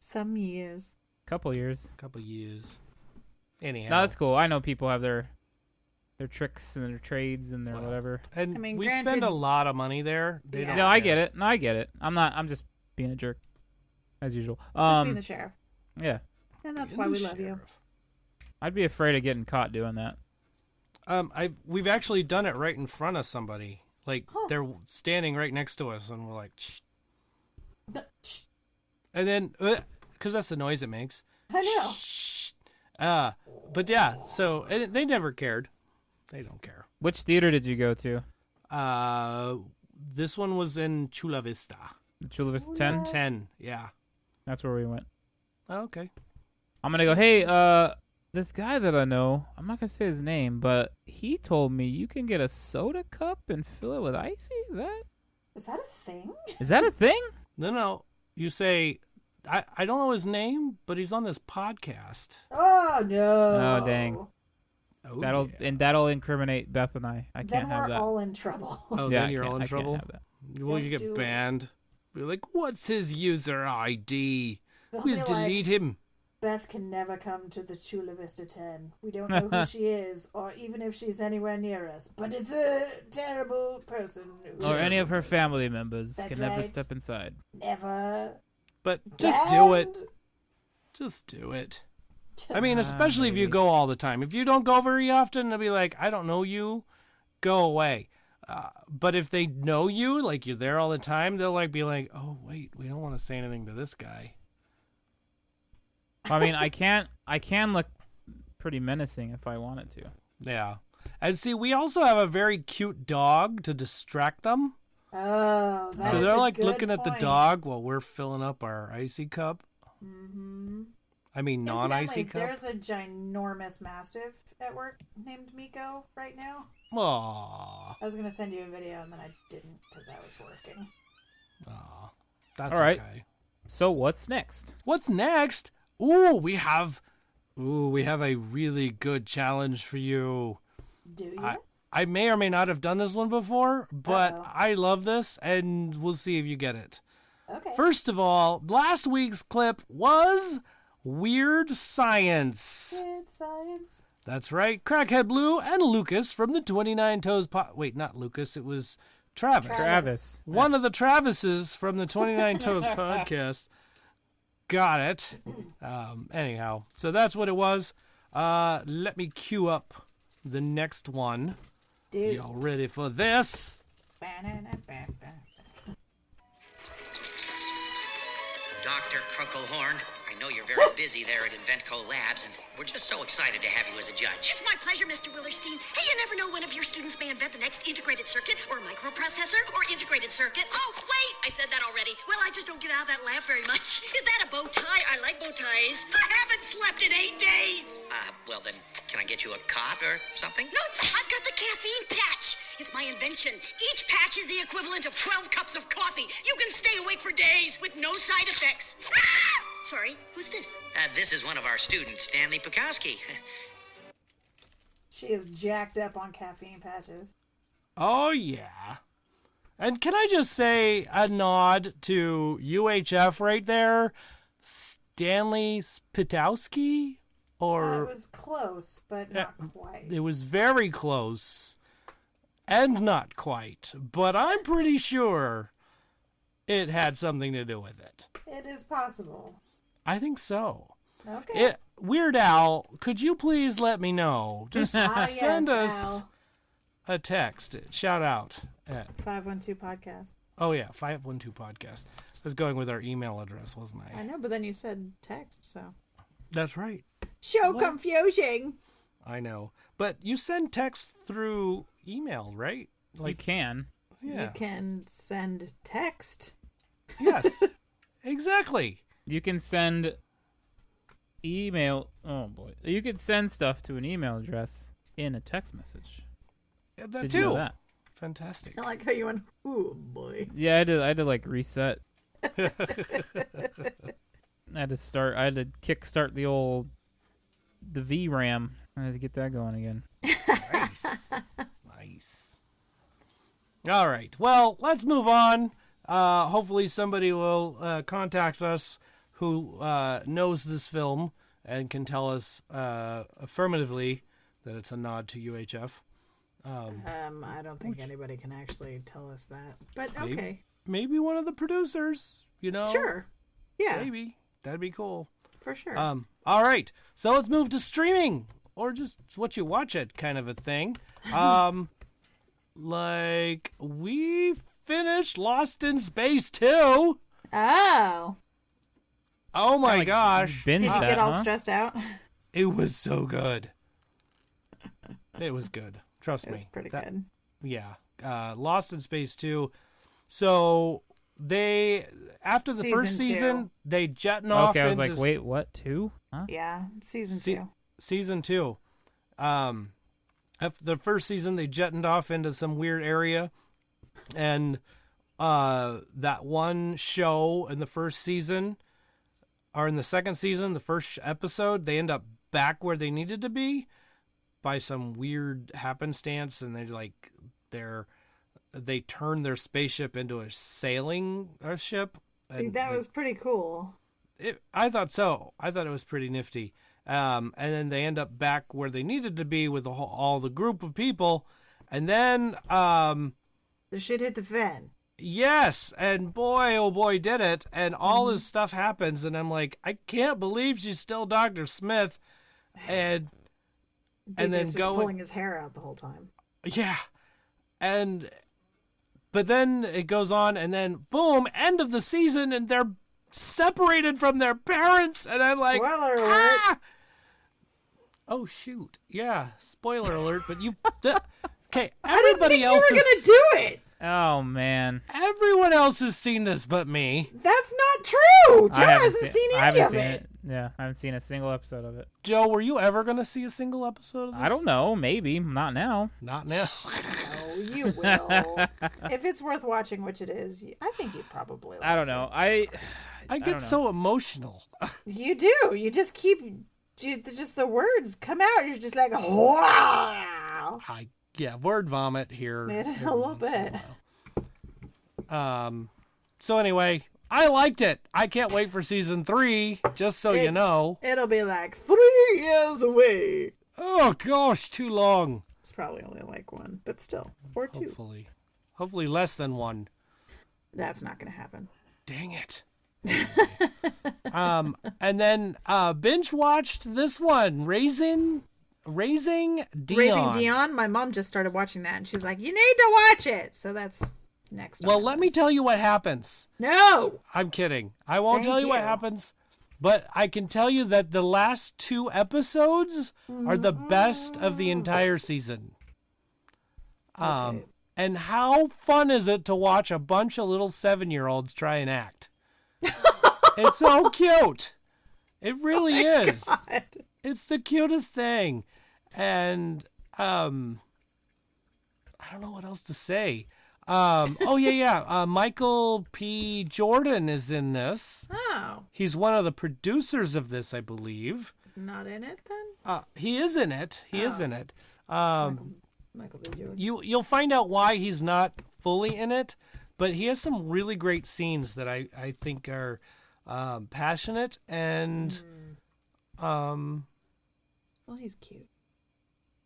Some years. Couple years. Couple years. Anyhow. No, that's cool. I know people have their tricks and their trades and their whatever. And I mean, we granted- spend a lot of money there. They Yeah. don't No, I care. get it. No, I get it. I'm just being a jerk, as usual. Just being the sheriff. Yeah, And that's Being why the we love you. sheriff. I'd be afraid of getting caught doing that. We've actually done it right in front of somebody. Like Huh. they're standing right next to us, and we're like, shh. And then, because that's the noise it makes. I know. Shh. But yeah, so and they never cared. They don't care. Which theater did you go to? This one was in Chula Vista. Chula Vista 10? 10, yeah. That's where we went. Oh, okay. I'm gonna go. Hey, this guy that I know, I'm not gonna say his name, but he told me you can get a soda cup and fill it with icy. Is that a thing? Is that a thing? No. You say, I don't know his name, but he's on this podcast. Oh no! Oh, dang. Oh, That'll yeah. that'll incriminate Beth and I. I Then can't have we're that. all in trouble. Oh, Yeah, then I you're can't- all in I can't trouble? have that. Well, you Don't do get it. banned. Be like, what's his user ID? They'll We'll be delete like, him. Beth can never come to the Chula Vista 10. We don't know who she is, or even if she's anywhere near us. But it's a terrible person. Or any of her family members That's can never right. step inside. Never. But just do it. banned. Just do it. Just I mean, especially if you maybe. go all the time. If you don't go very often, they'll be like, I don't know you, go away. But if they know you, like you're there all the time, they'll like be like, oh wait, we don't want to say anything to this guy. I mean, I can look pretty menacing if I wanted to. Yeah. And see, we also have a very cute dog to distract them. Oh, that So is they're a like good looking at the point. dog while we're filling up our icy cup. Mm-hmm. I mean, non-icy cup. There's a ginormous mastiff at work named Miko right now. Aww. I was going to send you a video and then I didn't because I was working. Aww. That's All right. okay. So what's next? What's next? We have a really good challenge for you. Do you? I may or may not have done this one before, but Uh-oh. I love this, and we'll see if you get it. Okay. First of all, last week's clip was Weird Science. Weird science. That's right. Crackhead Blue and Lucas from the 29 Toes Wait, not Lucas. It was Travis. Travis. One of the Travises from the 29 Toes podcast. Got it. Anyhow, so that's what it was. Let me cue up the next one. Dude. Y'all ready for this? Dr. Crunklehorn, I know you're very busy there at Inventco Labs, and we're just so excited to have you as a judge. It's my pleasure, Mr. Willerstein. Hey, you never know one of your students may invent the next integrated circuit or microprocessor or integrated circuit. Oh, wait, I said that already. Well, I just don't get out of that lab very much. Is that a bow tie? I like bow ties. I haven't slept in 8 days. Well then, can I get you a cot or something? No, I've got the caffeine patch. It's my invention. Each patch is the equivalent of 12 cups of coffee. You can stay awake for days with no side effects. Ah! Sorry, who's this? This is one of our students, Stanley Pukowski. She is jacked up on caffeine patches. Oh, yeah. And can I just say a nod to UHF right there? Stanley Spitowski? It Or was close, but not quite. it was very close and not quite, but I'm pretty sure it had something to do with it. It is possible. I think so. Okay. Weird Al, could you please let me know? Just send yes, us Al. a text. Shout out at 512 podcast. 512 podcast. I was going with our email address, wasn't I I? know, but then you said text, so. That's right. Show What? confusing. I know. But you send text through email, right? You can. Yeah. You can send text. Yes. Exactly. You can send email. Oh boy, you can send stuff to an email address in a text message. Yeah, that Did too. you know that? Fantastic. I like how you went, ooh, boy. Yeah, I did. I had to like reset. I had to kickstart the VRAM. I had to get that going again. Nice. Nice. All right. Well, let's move on. Hopefully somebody will contact us who knows this film and can tell us affirmatively that it's a nod to UHF. I don't think anybody can actually tell us that. But okay. Maybe one of the producers, Sure. Yeah. Maybe. That'd be cool. For sure. All right. So let's move to streaming or just what you watch it kind of a thing. Like we finished Lost in Space 2. Oh. Oh my gosh. Binge Did you that, get all huh? stressed out? It was so good. It was good. Trust It me. was pretty good. Yeah. Lost in Space 2. So they, after the first Season season, 2. they jetting off Okay, I was into like, wait, what? 2? Huh? Yeah. Season 2. Season 2. After the first season, they jetted off into some weird area. And that one show in the first season, or in the second season, the first episode, they end up back where they needed to be by some weird happenstance, and they turn their spaceship into a sailing ship. And That was pretty cool. I thought so. I thought it was pretty nifty. And then they end up back where they needed to be with all the group of people, and then The shit hit the fan. yes, and boy, oh boy, did it. And all this stuff happens, and I'm like, I can't believe she's still Dr. Smith. And Dude then just going, pulling his hair out the whole time. yeah. But then it goes on, and then boom, end of the season, and they're separated from their parents, and I'm like, Spoiler alert. ah! Oh shoot, yeah, spoiler alert. But okay, I didn't think everybody you else were gonna do it. Oh man, everyone else has seen this but me. That's not true. Joe I haven't hasn't seen I any haven't of seen it. Yeah, I haven't seen a single episode of it. Joe, were you ever gonna see a single episode of this? I don't know. Maybe not now. Not now. Oh, you will. If it's worth watching, which it is, I think you probably. I don't know. it. I don't get know. so emotional. You do. You just keep. Just the words come out. You're just like, wow. Yeah, word vomit here. A little bit. So anyway, I liked it. I can't wait for season 3. Just so you know. It'll be like 3 years away. Oh gosh, too long. It's probably only like 1, but still, or 2. Hopefully less than 1. That's not going to happen. Dang it. And then binge watched this one, Raising Dion. Raising Dion. My mom just started watching that, and she's like, "You need to watch it." So that's next. Well, let me tell you what happens. No, I'm kidding. I won't tell you what happens, but I can tell you that the last 2 episodes are the best of the entire season. Okay. And how fun is it to watch a bunch of little 7-year-olds try and act? It's so cute. It really is. God. It's the cutest thing. And I don't know what else to say. Michael P. Jordan is in this. Oh, He's one of the producers of this, I believe. not in it then. He is in it. He is in it. Michael B. Jordan. You'll find out why he's not fully in it, but he has some really great scenes that I think are passionate and Well, he's cute.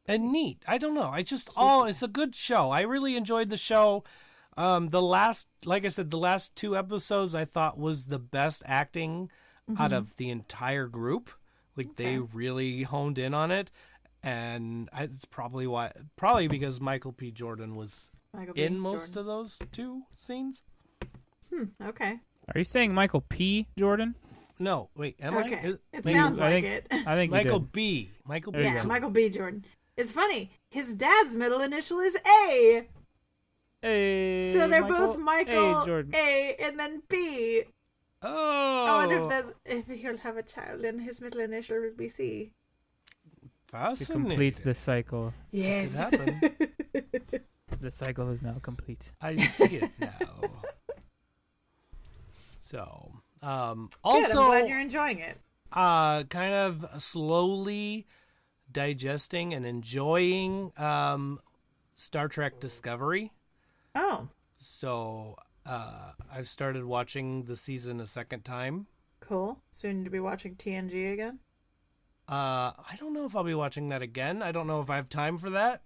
and neat. I don't know. It's a good show. I really enjoyed the show. Like I said, the last 2 episodes I thought was the best acting out of the entire group. Like they really honed in on it, and it's probably because Michael P. Jordan was in most of those 2 scenes. Okay. Are you saying Michael P. Jordan? No, wait, am Okay. I? It Maybe- sounds I like think- it. I think you Michael did. B. Michael B. There you Yeah, go. Michael B. Jordan. It's funny. His dad's middle initial is A. Hey, So they're Michael. both Michael Hey, Jordan. A and then B. Oh. I wonder if he'll have a child and his middle initial would be C. To Fascinating. complete the cycle. Yes. Could happen. The cycle is now complete. I see it now. So, Good, I'm also, glad you're enjoying it. kind of slowly digesting and enjoying Star Trek Discovery. Oh, So, I've started watching the season a second time. cool. Soon to be watching TNG again. I don't know if I'll be watching that again. I don't know if I have time for that.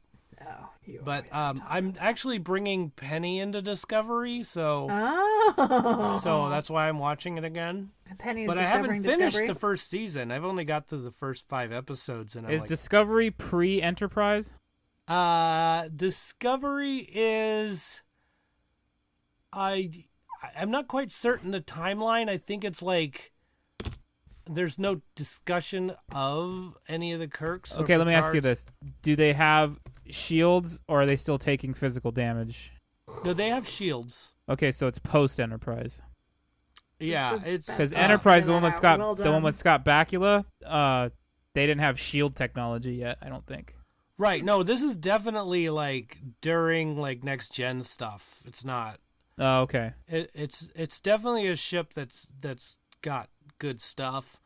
Oh, you But always have time. I'm actually bringing Penny into Discovery, so Oh, that's why I'm watching it again. Penny's But I discovering haven't finished Discovery. the first season. I've only got through the first 5 episodes, and I'm Is like, Discovery pre-Enterprise? Discovery is. I'm not quite certain the timeline. I think it's like there's no discussion of any of the Kirks. or Okay, let me ask you Picards. this: do they have shields, or are they still taking physical damage? No, they have shields. Okay, so it's post-Enterprise. Yeah, the it's best Because part. Enterprise, the Fill one that with out. Scott, Well the one done. with Scott Bakula, they didn't have shield technology yet. I don't think. right. No, this is definitely like during like next gen stuff. It's not. Oh, okay. It's definitely a ship that's got good stuff.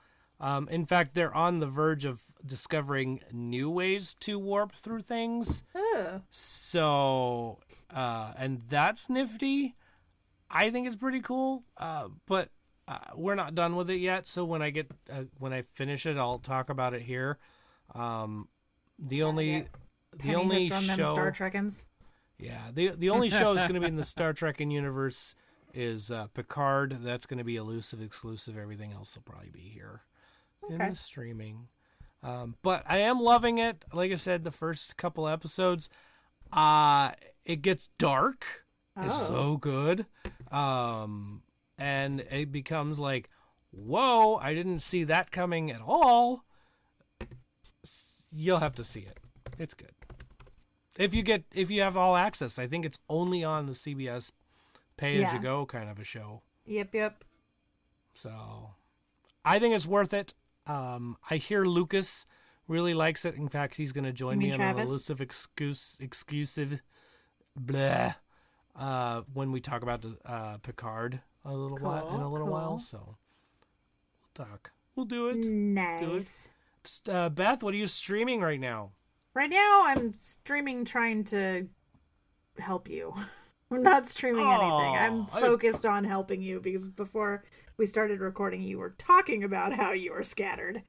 In fact, they're on the verge of discovering new ways to warp through things. Oh. So, and that's nifty. I think it's pretty cool. But we're not done with it yet. So when I finish it, I'll talk about it here. The only Penny hooked on them show. Star Trekkens. Yeah, the only show is going to be in the Star Trek universe is Picard. That's going to be elusive, exclusive. Everything else will probably be here in Okay. the streaming. But I am loving it. Like I said, the first couple episodes, it gets dark. It's Oh. so good, and it becomes like, whoa! I didn't see that coming at all. You'll have to see it. It's good. If you have all access, I think it's only on the CBS pay as you go kind of a show. Yep. So I think it's worth it. I hear Lucas really likes it. In fact, he's going to join You me mean on an Travis? elusive exclusive blah when we talk about Picard in a little while. So we'll talk. We'll do it. Nice. Beth, what are you streaming right now? Right now, I'm streaming trying to help you. I'm not streaming anything. I'm focused on helping you because before we started recording, you were talking about how you were scattered.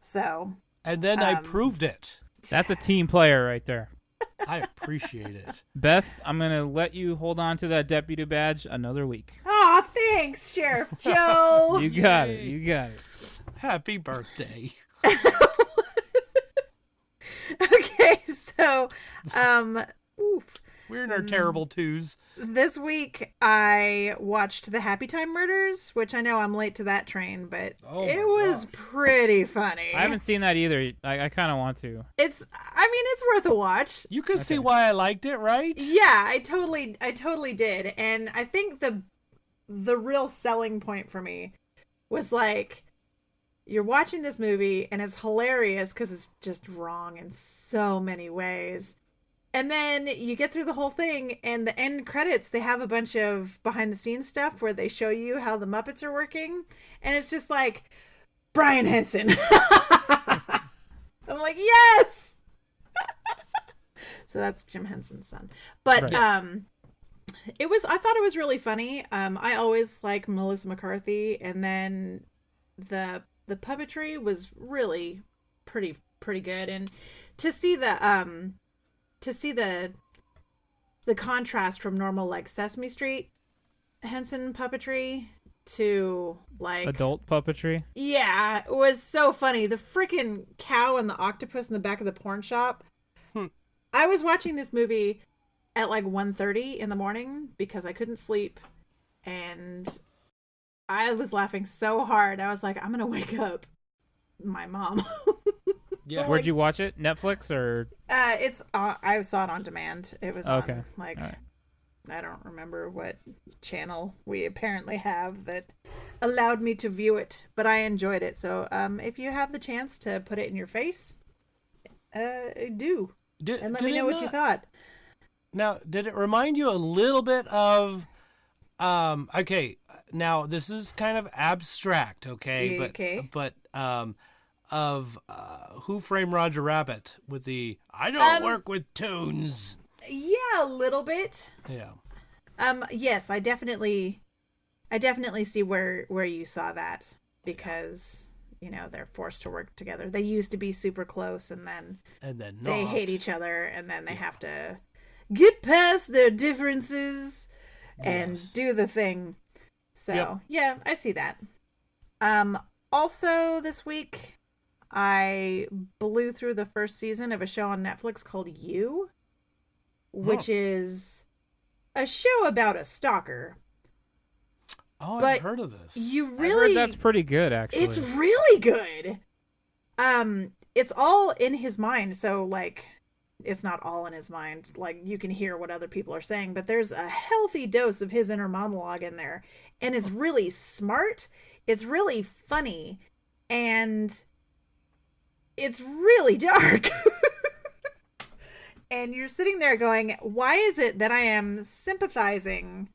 So, And then I proved it. That's a team player right there. I appreciate it. Beth, I'm gonna let you hold on to that deputy badge another week. oh, thanks, Sheriff Joe. You got it. You got it. Happy birthday. Okay, so, We're in our terrible twos. this week I watched the Happy Time Murders, which I know I'm late to that train, but it was pretty funny. I haven't seen that either. I kind of want to. It's worth a watch. You can see why I liked it, right? Yeah, I totally did. And I think the real selling point for me was like, you're watching this movie and it's hilarious because it's just wrong in so many ways. And then you get through the whole thing, and the end credits, they have a bunch of behind the scenes stuff where they show you how the Muppets are working. And it's just like, Brian Henson. I'm like, yes! So that's Jim Henson's son. But Right. I thought it was really funny. I always like Melissa McCarthy, and then the puppetry was really pretty good. And to see the contrast from normal like Sesame Street Henson puppetry to like Adult puppetry. yeah, it was so funny. The freaking cow and the octopus in the back of the porn shop. I was watching this movie at like 1:30 in the morning because I couldn't sleep, and I was laughing so hard. I was like, I'm gonna wake up my mom. Yeah. Where'd you watch it? Netflix or? It's I saw it on demand. It was Okay. on like All right. I don't remember what channel we apparently have that allowed me to view it, but I enjoyed it. So if you have the chance to put it in your face, do and let me know what you thought. Now, did it remind you a little bit of? Okay, now this is kind of abstract, okay, but of Who Framed Roger Rabbit with the I don't work with tunes. Yeah, a little bit. Yeah. Yes, I definitely see where you saw that because they're forced to work together. They used to be super close, and then they hate each other, and then they have to get past their differences and do the thing. So yeah, I see that. Also this week, I blew through the first season of a show on Netflix called You, which is a show about a stalker. Oh, But I've heard of this. I heard that's pretty good, actually. It's really good. It's all in his mind, so like it's not all in his mind. Like you can hear what other people are saying, but there's a healthy dose of his inner monologue in there. And it's really smart. It's really funny. And it's really dark. And you're sitting there going, why is it that I am sympathizing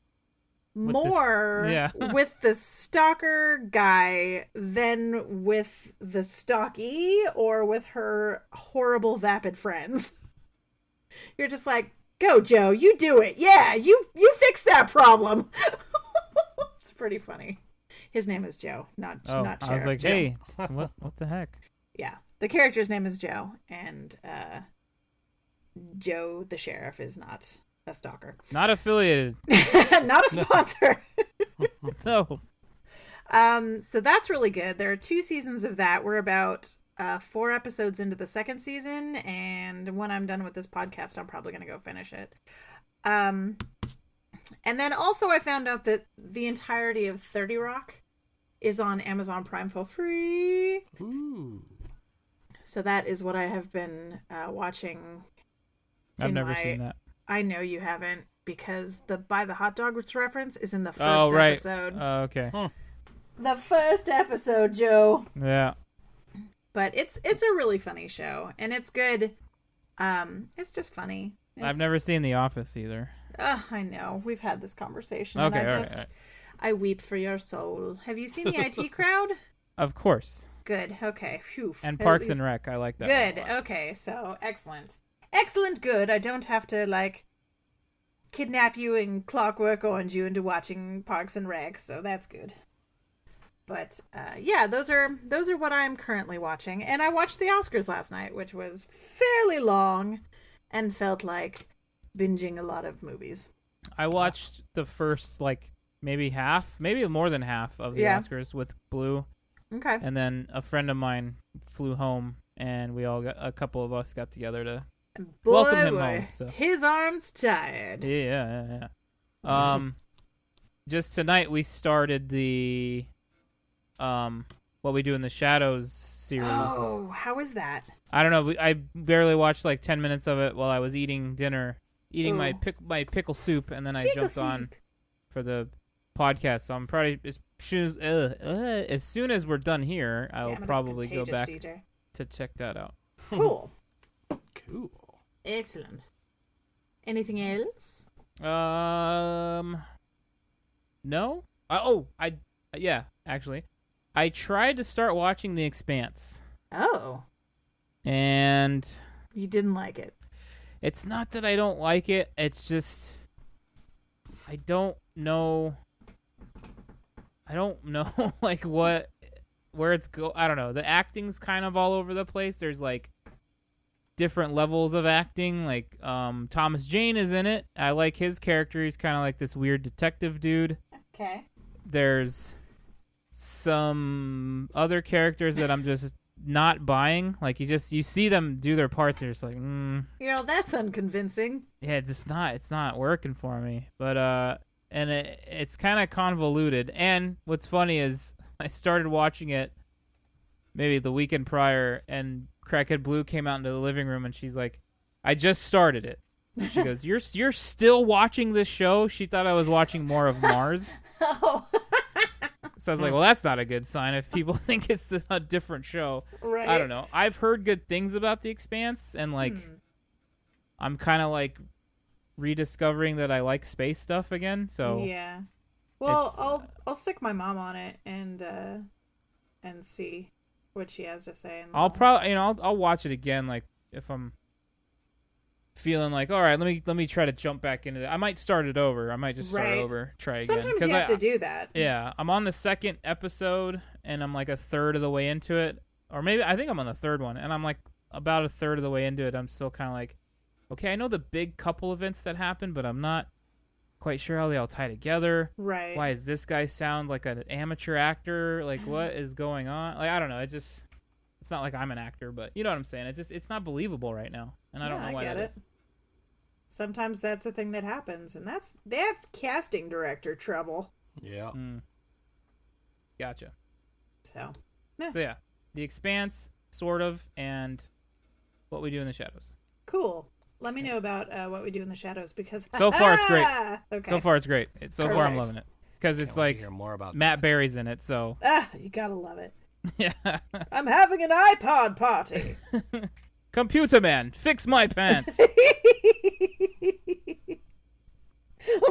more with the stalker guy than with the stalky or with her horrible vapid friends? You're just like, go Joe, you do it. Yeah, you fix that problem. It's pretty funny. His name is Joe, not Sheriff. I was like, Joe. hey, what the heck? Yeah, the character's name is Joe, and Joe the sheriff is not a stalker. Not affiliated. Not a sponsor. No. So that's really good. There are 2 seasons of that. We're about 4 episodes into the second season, and when I'm done with this podcast, I'm probably going to go finish it. And then also I found out that the entirety of 30 Rock is on Amazon Prime for free. Ooh. So that is what I have been watching. I've never seen that. I know you haven't, because the Buy the Hot Dog reference is in the first episode. Oh, okay. The first episode, Joe. Yeah. But it's a really funny show, and it's good. It's just funny. I've never seen The Office either. I know. We've had this conversation. Okay, and all right. I weep for your soul. Have you seen the IT Crowd? Of course. Good. Okay. Phew. And At Parks least- and Rec. I like that. Good. one a lot. Okay. So excellent. Excellent. Good. I don't have to kidnap you and Clockwork Orange you into watching Parks and Rec. So that's good. But yeah, those are what I'm currently watching. And I watched the Oscars last night, which was fairly long, and felt like binging a lot of movies. I watched the first maybe more than half of the Oscars with Blue. Okay. And then a friend of mine flew home, and a couple of us got together to welcome him home. So. His arm's tired. Yeah. Just tonight we started the What We Do in the Shadows series. Oh, how is that? I don't know. I barely watched 10 minutes of it while I was eating dinner, my pickle soup, and then I jumped on for the podcast. So I'm probably as soon as we're done here, I'll probably go back DJ. to check that out. Cool. Cool. Excellent. Anything else? No. Actually, I tried to start watching The Expanse. Oh. And you didn't like it. It's not that I don't like it. It's just I don't know where it's I don't know. The acting's kind of all over the place. There's different levels of acting. Thomas Jane is in it. I like his character. He's kind of like this weird detective dude. Okay. There's some other characters that I'm just not buying. You see them do their parts and you're just like, that's unconvincing. Yeah, it's not working for me. But and it's kind of convoluted. And what's funny is I started watching it maybe the weekend prior, and Crackhead Blue came out into the living room and she's like, I just started it. She goes, you're still watching this show? She thought I was watching more of Mars. Oh. So I was like, well, that's not a good sign if people think it's a different show. Right. I don't know. I've heard good things about The Expanse, and like, I'm kind of like rediscovering that I like space stuff again. So yeah. Well, I'll stick my mom on it and see what she has to say. And I'll probably, I'll watch it again. Like if I'm feeling like, all right, let me try to jump back into it. I might start it over. I might just start over, try again. Sometimes you have to do that. Yeah, I'm on the second episode, and I'm like a third of the way into it, or maybe I think I'm on the third one, and I'm like about a third of the way into it. I'm still kind of like, okay, I know the big couple events that happened, but I'm not quite sure how they all tie together. Right. Why does this guy sound like an amateur actor? Like, what is going on? Like, I don't know. It's not like I'm an actor, but you know what I'm saying. It's not believable right now, and I don't know why that is. Sometimes that's a thing that happens, and that's casting director trouble. Yeah. Gotcha. So yeah, The Expanse, sort of, and What We Do in the Shadows. Cool. Let me know about What We Do in the Shadows, because so far it's great. Okay. So far it's great. So far I'm loving it because it's like hear more about Matt Berry's in it. So you gotta love it. yeah. I'm having an iPod party. Computer man, fix my pants.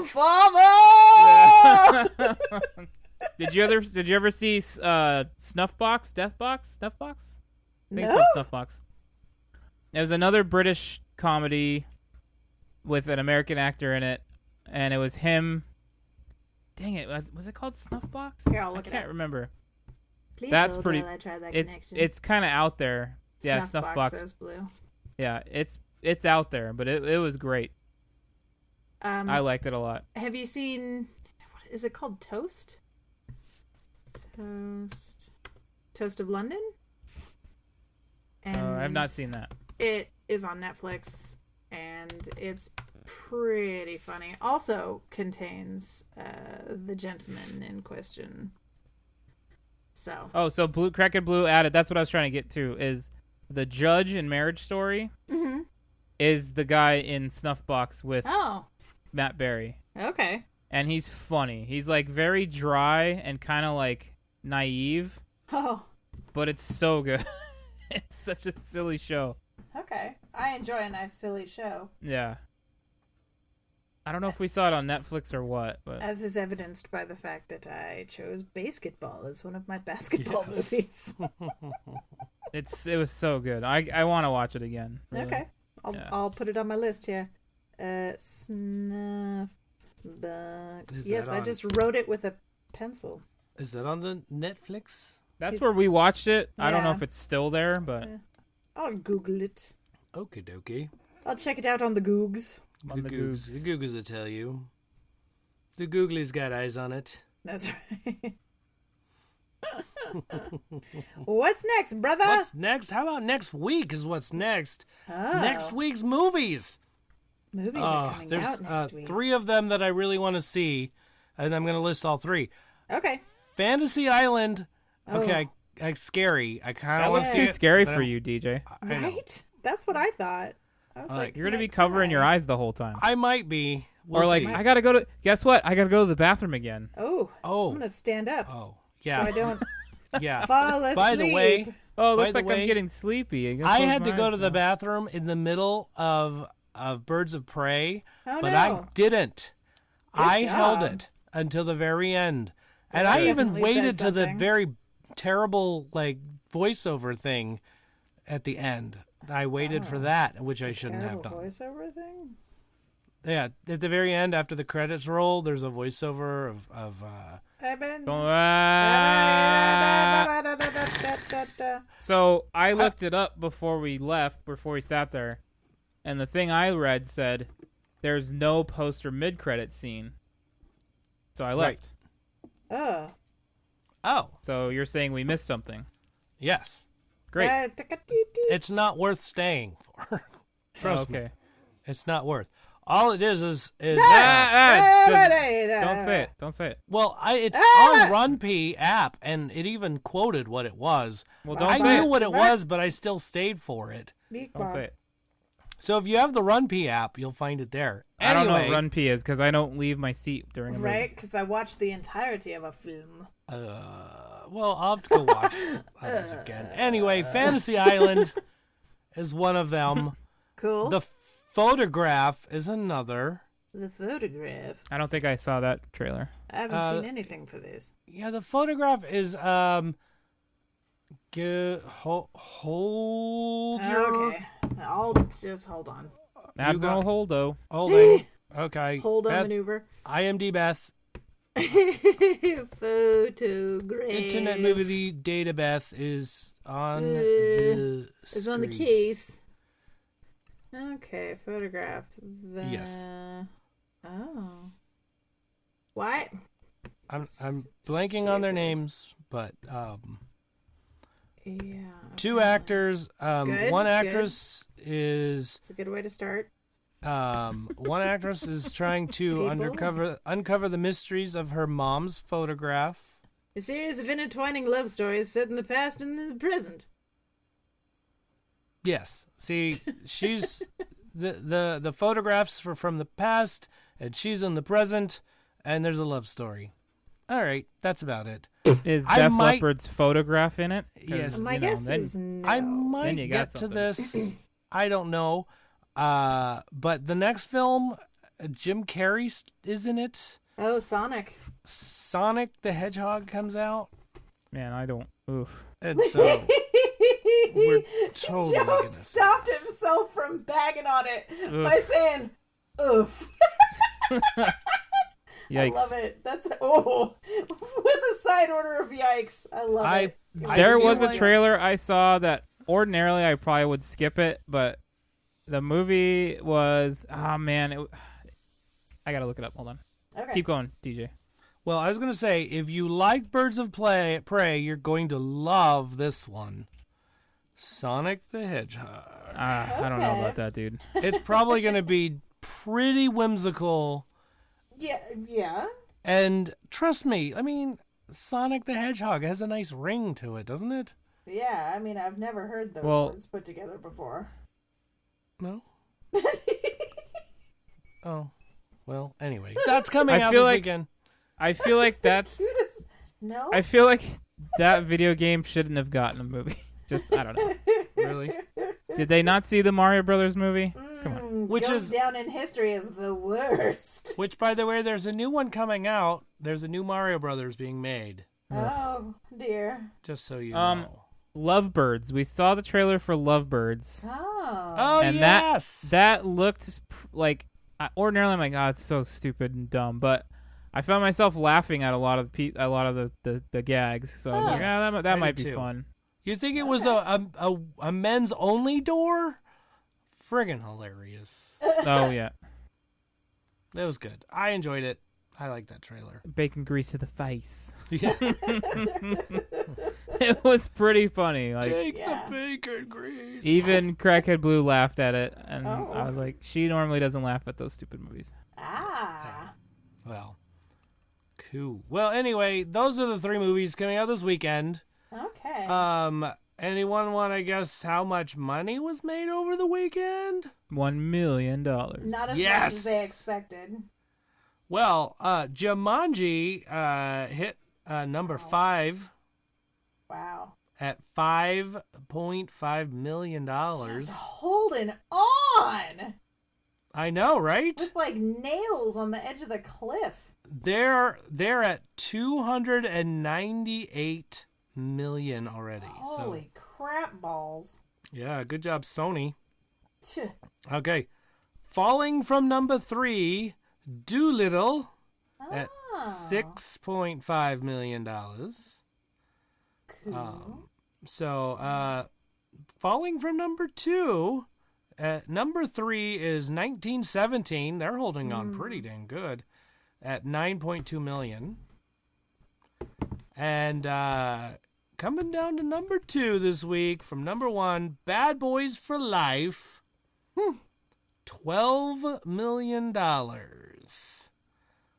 Father. Did you ever see Snuffbox? Deathbox? Snuffbox? I think it's No. called Snuffbox. It was another British comedy with an American actor in it, and it was him. Dang it! Was it called Snuffbox? Here, I'll look I it can't up. remember. Please That's hold pretty. while I try that It's connection. kind of out there. Yeah, Snuffbox Snuffbox. says blue. Yeah, it's out there, but it was great. I liked it a lot. Have you seen? What is it called? Toast of London. And I have not seen that. It is on Netflix, and it's pretty funny. Also contains the gentleman in question. So. Oh, so Crackhead Blue added. That's what I was trying to get to. Is the judge in Marriage Story is the guy in Snuffbox with Matt Berry, Okay. and he's funny. He's like very dry and kind of like naive, Oh. but it's so good. It's such a silly show. Okay. I enjoy a nice silly show. Yeah. I don't know if we saw it on Netflix or what, but As is evidenced by the fact that I chose Basketball as one of my basketball movies. it was so good. I want to watch it again. Really. Okay. I'll put it on my list here. Snuffbox. Yes, I just wrote it with a pencil. Is that on the Netflix? That's where we watched it. I don't know Yeah. if it's still there, but I'll Google it. Okie dokie. I'll check it out on the Googs. on the Googs. The Googles will tell you. The Googly's got eyes on it. That's right. What's next, brother? What's next? How about next week is what's next? Oh. Next week's movies. Movies are coming There's out next week. 3 of them that I really want to see, and I'm going to list all 3. Okay. Fantasy Island. Okay, scary. I kind That of want looks to see too it, scary but for you, DJ. I know. Right? That's what I thought. I was like, You're gonna my be covering your God. eyes the whole time. I might be. We'll Or like, see. I gotta go to. Guess what? I gotta go to the bathroom again. Oh. Oh. I'm gonna stand up. Oh, So yeah. I don't Yeah. fall asleep. By the way, Oh, By looks the like way, I'm getting sleepy. I had to go my to eyes the now. bathroom in the middle of Birds of Prey, Oh, but no. I didn't. I held job. it until the very end. And I That even definitely waited says to the something. very terrible like voiceover thing at the end. I waited for that, which I shouldn't have Terrible done. voiceover thing? Yeah, at the very end, after the credits roll, there's a voiceover of I've been... So I looked it up before we left, before we sat there, and the thing I read said there's no post or mid-credit scene. So I left. Oh. oh, So you're saying we missed something? yes. Great. It's not worth staying for. Trust me. Okay. It's not worth. all it is Don't say it. well, it's on RunP app, and it even quoted what it was. Well, don't I say knew it. what it was, but I still stayed for it. Don't say it. So if you have the RunP app, you'll find it there. I don't know Anyway, what RunP is because I don't leave my seat during a movie. Right? Because I watched the entirety of a film. well, I'll have to go watch others again. Anyway, Fantasy Island is one of them. Cool. The Photograph is another. The Photograph. I don't think I saw that trailer. I haven't seen anything for this. Yeah, the Photograph is hold your Okay. I'll just hold on. Admiral Holdo. holding. Okay. Hold on Beth, maneuver. IMD Beth. Photograph. Internet Movie Data Beth is on the It's on the screen. case. Okay, Photograph. Yes. Oh. What? I'm blanking on their names, but Yeah. two actors. Good, One good. actress is It's a good way to start. one actress is trying to People? uncover the mysteries of her mom's photograph. A series of intertwining love stories set in the past and the present. Yes. See, she's the photographs are from the past, and she's in the present, and there's a love story. All right, that's about it. Is I Def might- Leppard's photograph in it? 'Cause, Yes. My you know, guess then- is no. I might Then you got get to something. this. I don't know. But the next film, Jim Carrey is in it. Oh, Sonic. Sonic the Hedgehog comes out, Man, I don't. Oof. and so we're totally Joe gonna stopped himself from bagging on it by saying, oof. Yikes. I love it. That's, with a side order of yikes. I love it. There feel was a like- trailer I saw that ordinarily I probably would skip it, but the movie was man, I gotta look it up. Hold on. Okay. Keep going, DJ. Well, I was gonna say, if you like Birds of Prey, you're going to love this one, Sonic the Hedgehog. I don't know Okay. about that, dude. It's probably gonna be pretty whimsical, Yeah. and trust me, I mean, Sonic the Hedgehog has a nice ring to it, doesn't it? Yeah, I mean, I've never heard those Well- words put together before. No. Oh, well. Anyway, that's coming I out feel this like- weekend. I feel like that's. No? I feel like that video game shouldn't have gotten a movie. Just I don't know. Really? Did they not see the Mario Brothers movie? Come on. Which Goes is- down in history as the worst. Which, by the way, there's a new one coming out. There's a new Mario Brothers being made. Oh, dear. Just so you Um, know. Lovebirds. We saw the trailer for Lovebirds. Oh. Oh, and yes. that looked like ordinarily I'm like, oh, it's so stupid and dumb, but I found myself laughing at a lot of the gags. So I was like, Yes, that I might did be too. fun. You think it was a men's only door? Friggin' hilarious. Oh yeah, That was good. I enjoyed it. I like that trailer. bacon grease to the face. Yeah. It was pretty funny. Like Take Yeah. the bacon grease. even Crackhead Blue laughed at it, and Oh. I was like, she normally doesn't laugh at those stupid movies. Ah. Well, cool. Well, anyway, those are the 3 movies coming out this weekend. Okay. Anyone want to guess how much money was made over the weekend? $1 million. Not as much yes. as they expected. Well, Jumanji hit number 5 Wow. at $5.5 million. Just holding on I know, right? with like nails on the edge of the cliff. They're at 298 million already. Holy crap balls. So, yeah, good job, Sony. Tch. Okay, falling from number 3, Doolittle at Oh, $6.5 million. cool. So, falling from number 2, at number 3 is 1917. They're holding on pretty dang good at 9.2 million. And coming down to number 2 this week from number 1, Bad Boys for Life, $12 million.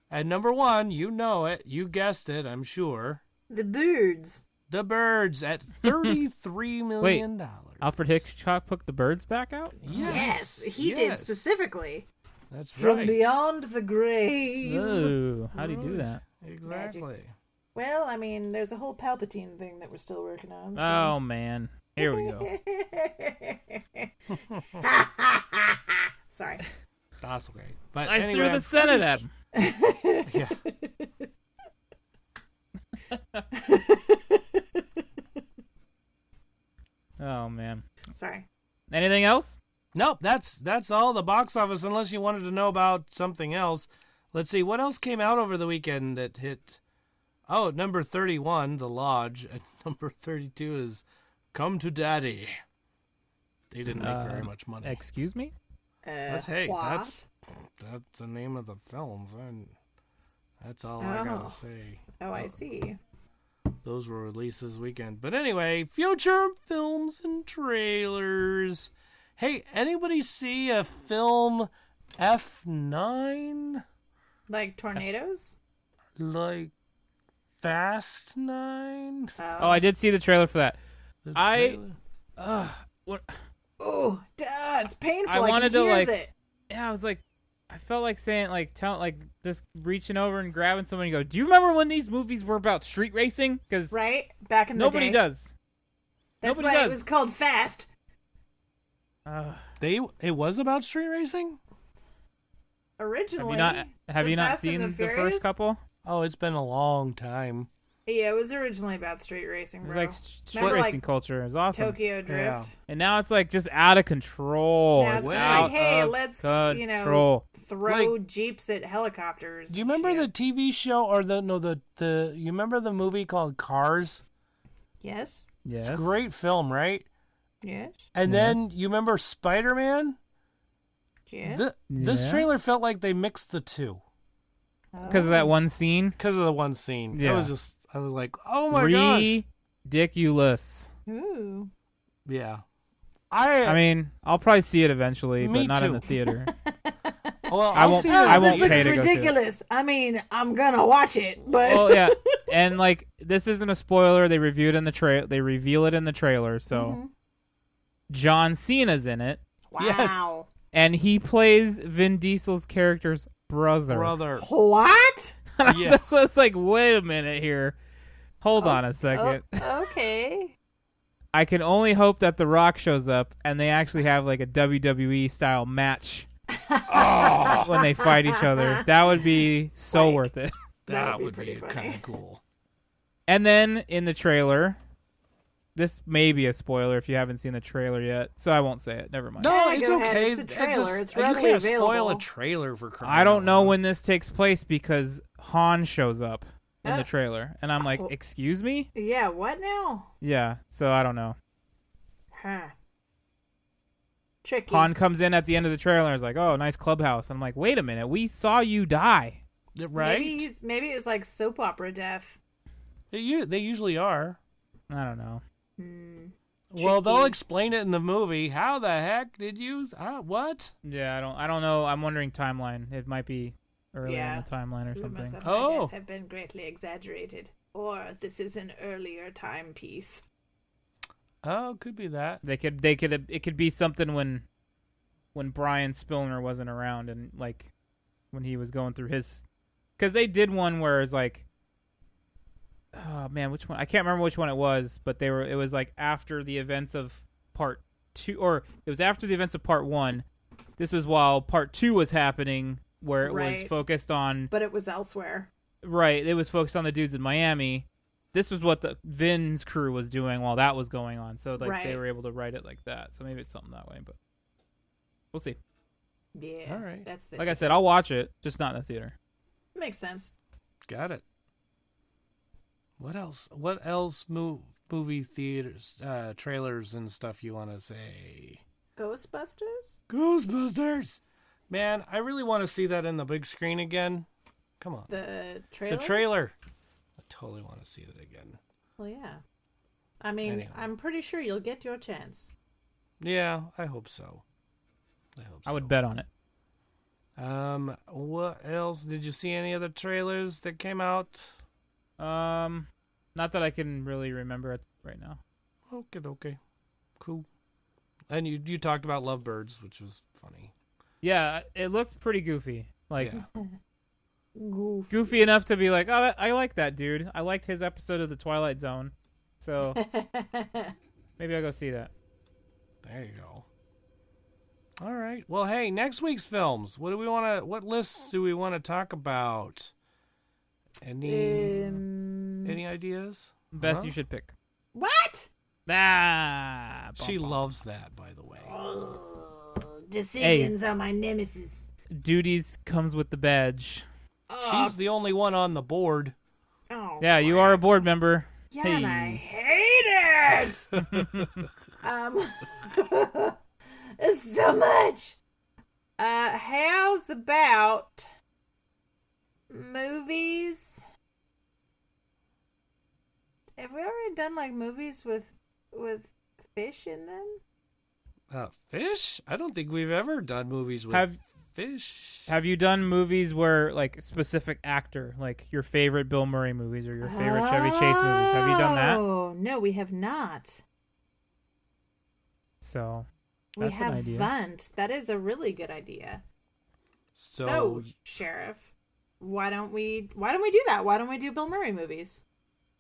And number one, you know it. You guessed it, I'm sure. The Birds. The Birds at $33 million. Wait, Alfred Hitchcock put The Birds back out? Yes, he did specifically. That's right. From Beyond the Grave. Oh, how do you do that? Exactly. Magic. Well, I mean, there's a whole Palpatine thing that we're still working on. So. Oh, man. Here we go. Sorry. That's okay. But I anyway, threw the Senate at him. Yeah. Oh, man. Sorry. Anything else? Nope, that's all the box office, unless you wanted to know about something else. Let's see, what else came out over the weekend that hit? Oh, at number 31, The Lodge. At number 32 is Come to Daddy. They didn't make very much money. Excuse me? That's the name of the films. That's all I gotta say. Oh, I see. Those were released this weekend. But anyway, future films and trailers. Hey, anybody see a film F9? Like tornadoes? Like Fast 9? Oh, I did see the trailer for that. What? Oh, it's painful. I wanted to, like, that. Yeah, I was like, I felt like saying, like, just reaching over and grabbing someone and go, do you remember when these movies were about street racing? Because right back in the day, nobody does. That's nobody why does. it was called Fast. It was about street racing? Originally, have you not Fast and seen the Furious? first couple? Oh, it's been a long time. Yeah, it was originally about street racing, It bro. was like street Remember, racing like, culture. It was awesome. Tokyo Drift. Yeah. And now it's like just out of control. Now it's It's just out like, hey, of let's control. throw jeeps at helicopters. Do you remember the TV show or you remember the movie called Cars? Yes. Yes. It's a great film, right? Yes. And then you remember Spider-Man? Yes. This trailer felt like they mixed the two. Because of that one scene? Because of the one scene. Yeah. I was like, oh my gosh. Ridiculous. Ooh. Yeah. I mean, I'll probably see it eventually, Me but not in too. the theater. Well, I won't. see I it. won't This pay looks to go see it. ridiculous. I mean, I'm gonna watch it, but Well, yeah, and like this isn't a spoiler. They reviewed in the They reveal it in the trailer. So John Cena's in it, wow. and he plays Vin Diesel's character's brother. What? Yeah. So it's like, wait a minute here. Hold on a second. Okay. I can only hope that The Rock shows up and they actually have like a WWE style match when they fight each other. That would be so worth it. That would would be be pretty kind funny. of cool. And then in the trailer, this may be a spoiler if you haven't seen the trailer yet, so I won't say it. Never mind. No, Yeah, it's go ahead. okay. It's a trailer. It's you readily can't spoil available. a trailer for crying I don't out know loud. when this takes place because Han shows up in the trailer, and I'm like, Oh. excuse me? Yeah. What now? Yeah, so I don't know. Huh. Tricky. Han comes in at the end of the trailer and is like, oh, nice clubhouse. And I'm like, wait a minute, we saw you die. Right? Maybe it's like soap opera death. They usually are. I don't know. Well, they'll explain it in the movie. How the heck did you? What? Yeah, I don't know. I'm wondering timeline. It might be earlier Yeah. in the timeline or Rumors something. of my Oh. death have been greatly exaggerated, or this is an earlier timepiece. Oh, could be that. It could be something when Brian Spillner wasn't around and like when he was going through his, because they did one where it's like, oh man, which one? I can't remember which one it was, but it was like after the events of part 2, or it was after the events of part 1. This was while part 2 was happening, where it was Right. focused on, But it was elsewhere. right, it was focused on the dudes in Miami. This was what the Vin's crew was doing while that was going on. So like they Right. were able to write it like that. So maybe it's something that way, but we'll see. Yeah. All right. That's the Like I said, I'll watch it, just not in the theater. makes sense. Got it. What else? What else? Movie theaters, trailers, and stuff you want to say? Ghostbusters? Ghostbusters. Man, I really want to see that in the big screen again. Come on. The trailer? The trailer. I totally want to see it again. Well, yeah. I mean, Anyway. I'm pretty sure you'll get your chance. Yeah, I hope so. I hope I would bet on it. What else? Did you see any other trailers that came out? Not that I can really remember it right now. Okay. Cool. And you talked about Lovebirds, which was funny. Yeah, it looked pretty goofy. Like, Yeah. goofy enough to be like, oh, I like that dude. I liked his episode of The Twilight Zone. So, maybe I'll go see that. There you go. All right. Well, hey, next week's films. What lists do we want to talk about? Any ideas? Beth, Huh? you should pick. What? She loves that, by the way. Decisions are my nemesis. Duties comes with the badge. She's the only one on the board. Oh, Yeah, you are a board member. yeah, Hey. and I hate it. So much. How's about movies? Have we already done like movies with fish in them? Fish? I don't think we've ever done movies with fish. Have you done movies where, like, specific actor, like your favorite Bill Murray movies or your favorite Chevy Chase movies? Have you done that? Oh, no, we have not. So, We that's an idea. haven't. That is a really good idea. So, Sheriff, why don't we do that? Why don't we do Bill Murray movies?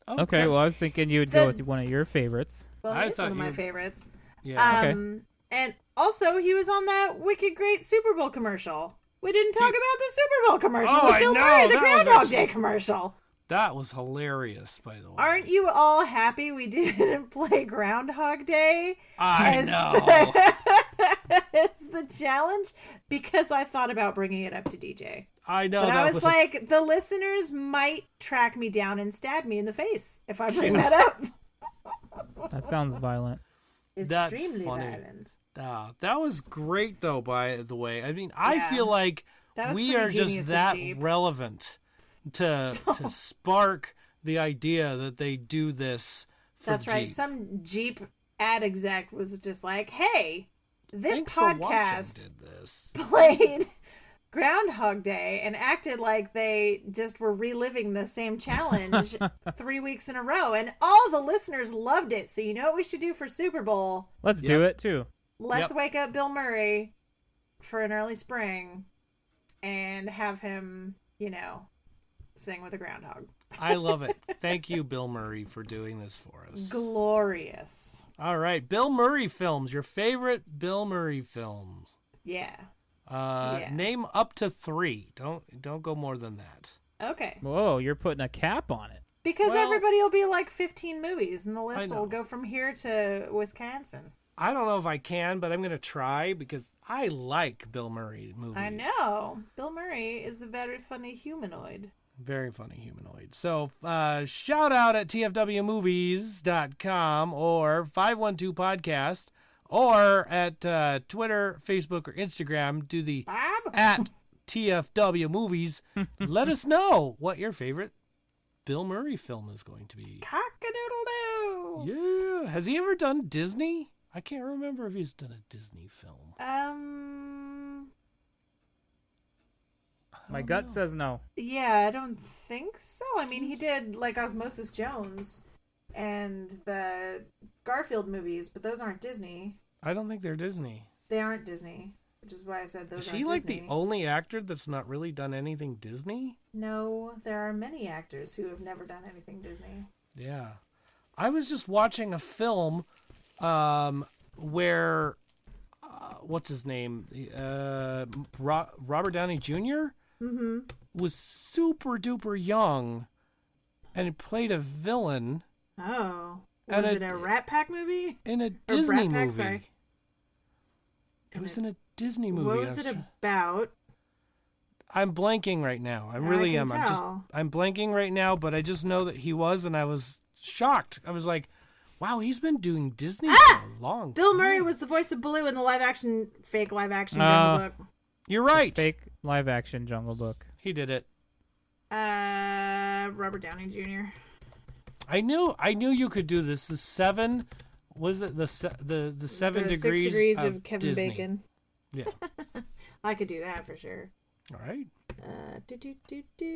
Okay, well, I was thinking you would go with one of your favorites. Well, I it's one thought of my you- favorites. Yeah. Okay. And also, he was on that wicked great Super Bowl commercial. We didn't talk about the Super Bowl commercial Oh, with I Bill know, Murray, the that was Groundhog actually- Day commercial. That was hilarious, by the way. Aren't you all happy we didn't play Groundhog Day? I know. As the challenge? Because I thought about bringing it up to DJ. I know. But that I was like, the listeners might track me down and stab me in the face if I bring that up. That sounds violent. That's Extremely funny. violent. That was great, though, by the way. I mean, I Yeah. feel like That was we pretty are just genius of that Jeep. relevant to spark the idea that they do this for That's right. Jeep. Some Jeep ad exec was just like, hey, this Thanks for watching, podcast did this. played Groundhog Day and acted like they just were reliving the same challenge 3 weeks in a row. And all the listeners loved it. So you know what we should do for Super Bowl? Let's do it, too. Let's Yep. wake up Bill Murray for an early spring and have him, sing with a groundhog. I love it. Thank you, Bill Murray, for doing this for us. Glorious. All right, Bill Murray films. Your favorite Bill Murray films. Yeah. Name up to 3. Don't go more than that. Okay. Whoa, you're putting a cap on it. Because Well- everybody will be like 15 movies, and the I list know. will go from here to Wisconsin. I don't know if I can, but I'm going to try because I like Bill Murray movies. I know. Bill Murray is a very funny humanoid. Very funny humanoid. So, shout out at tfwmovies.com or 512 podcast or at Twitter, Facebook, or Instagram. Do the Bob? at TFW Movies. Let us know what your favorite Bill Murray film is going to be. Cock-a-doodle-doo. Yeah. Has he ever done Disney? I can't remember if he's done a Disney film. My gut says no. Yeah, I don't think so. I mean, he did like Osmosis Jones and the Garfield movies, but those aren't Disney. I don't think they're Disney. They aren't Disney, which is why I said those Is aren't he like Disney. the only actor that's not really done anything Disney? No, there are many actors who have never done anything Disney. Yeah. I was just watching a film where, what's his name? Robert Downey Jr. Was super duper young and he played a villain Oh. And Was it- it a Rat Pack movie? in a Or Disney Brat Pack, movie. sorry. It was in a Disney movie. What I was it tr- about? I'm blanking right now. I I really can am. tell. I'm blanking right now, but I just know that he was, and I was shocked. I was like, wow, he's been doing Disney for a long Bill time. Murray was the voice of Baloo in the fake live action Oh. Jungle Book. You're right. Fake live action Jungle Book. He did it. Robert Downey Jr. I knew you could do this. The 7 was it the 7 The degrees, 6 degrees of Kevin Disney. Bacon. Yeah. I could do that for sure. All right. Do.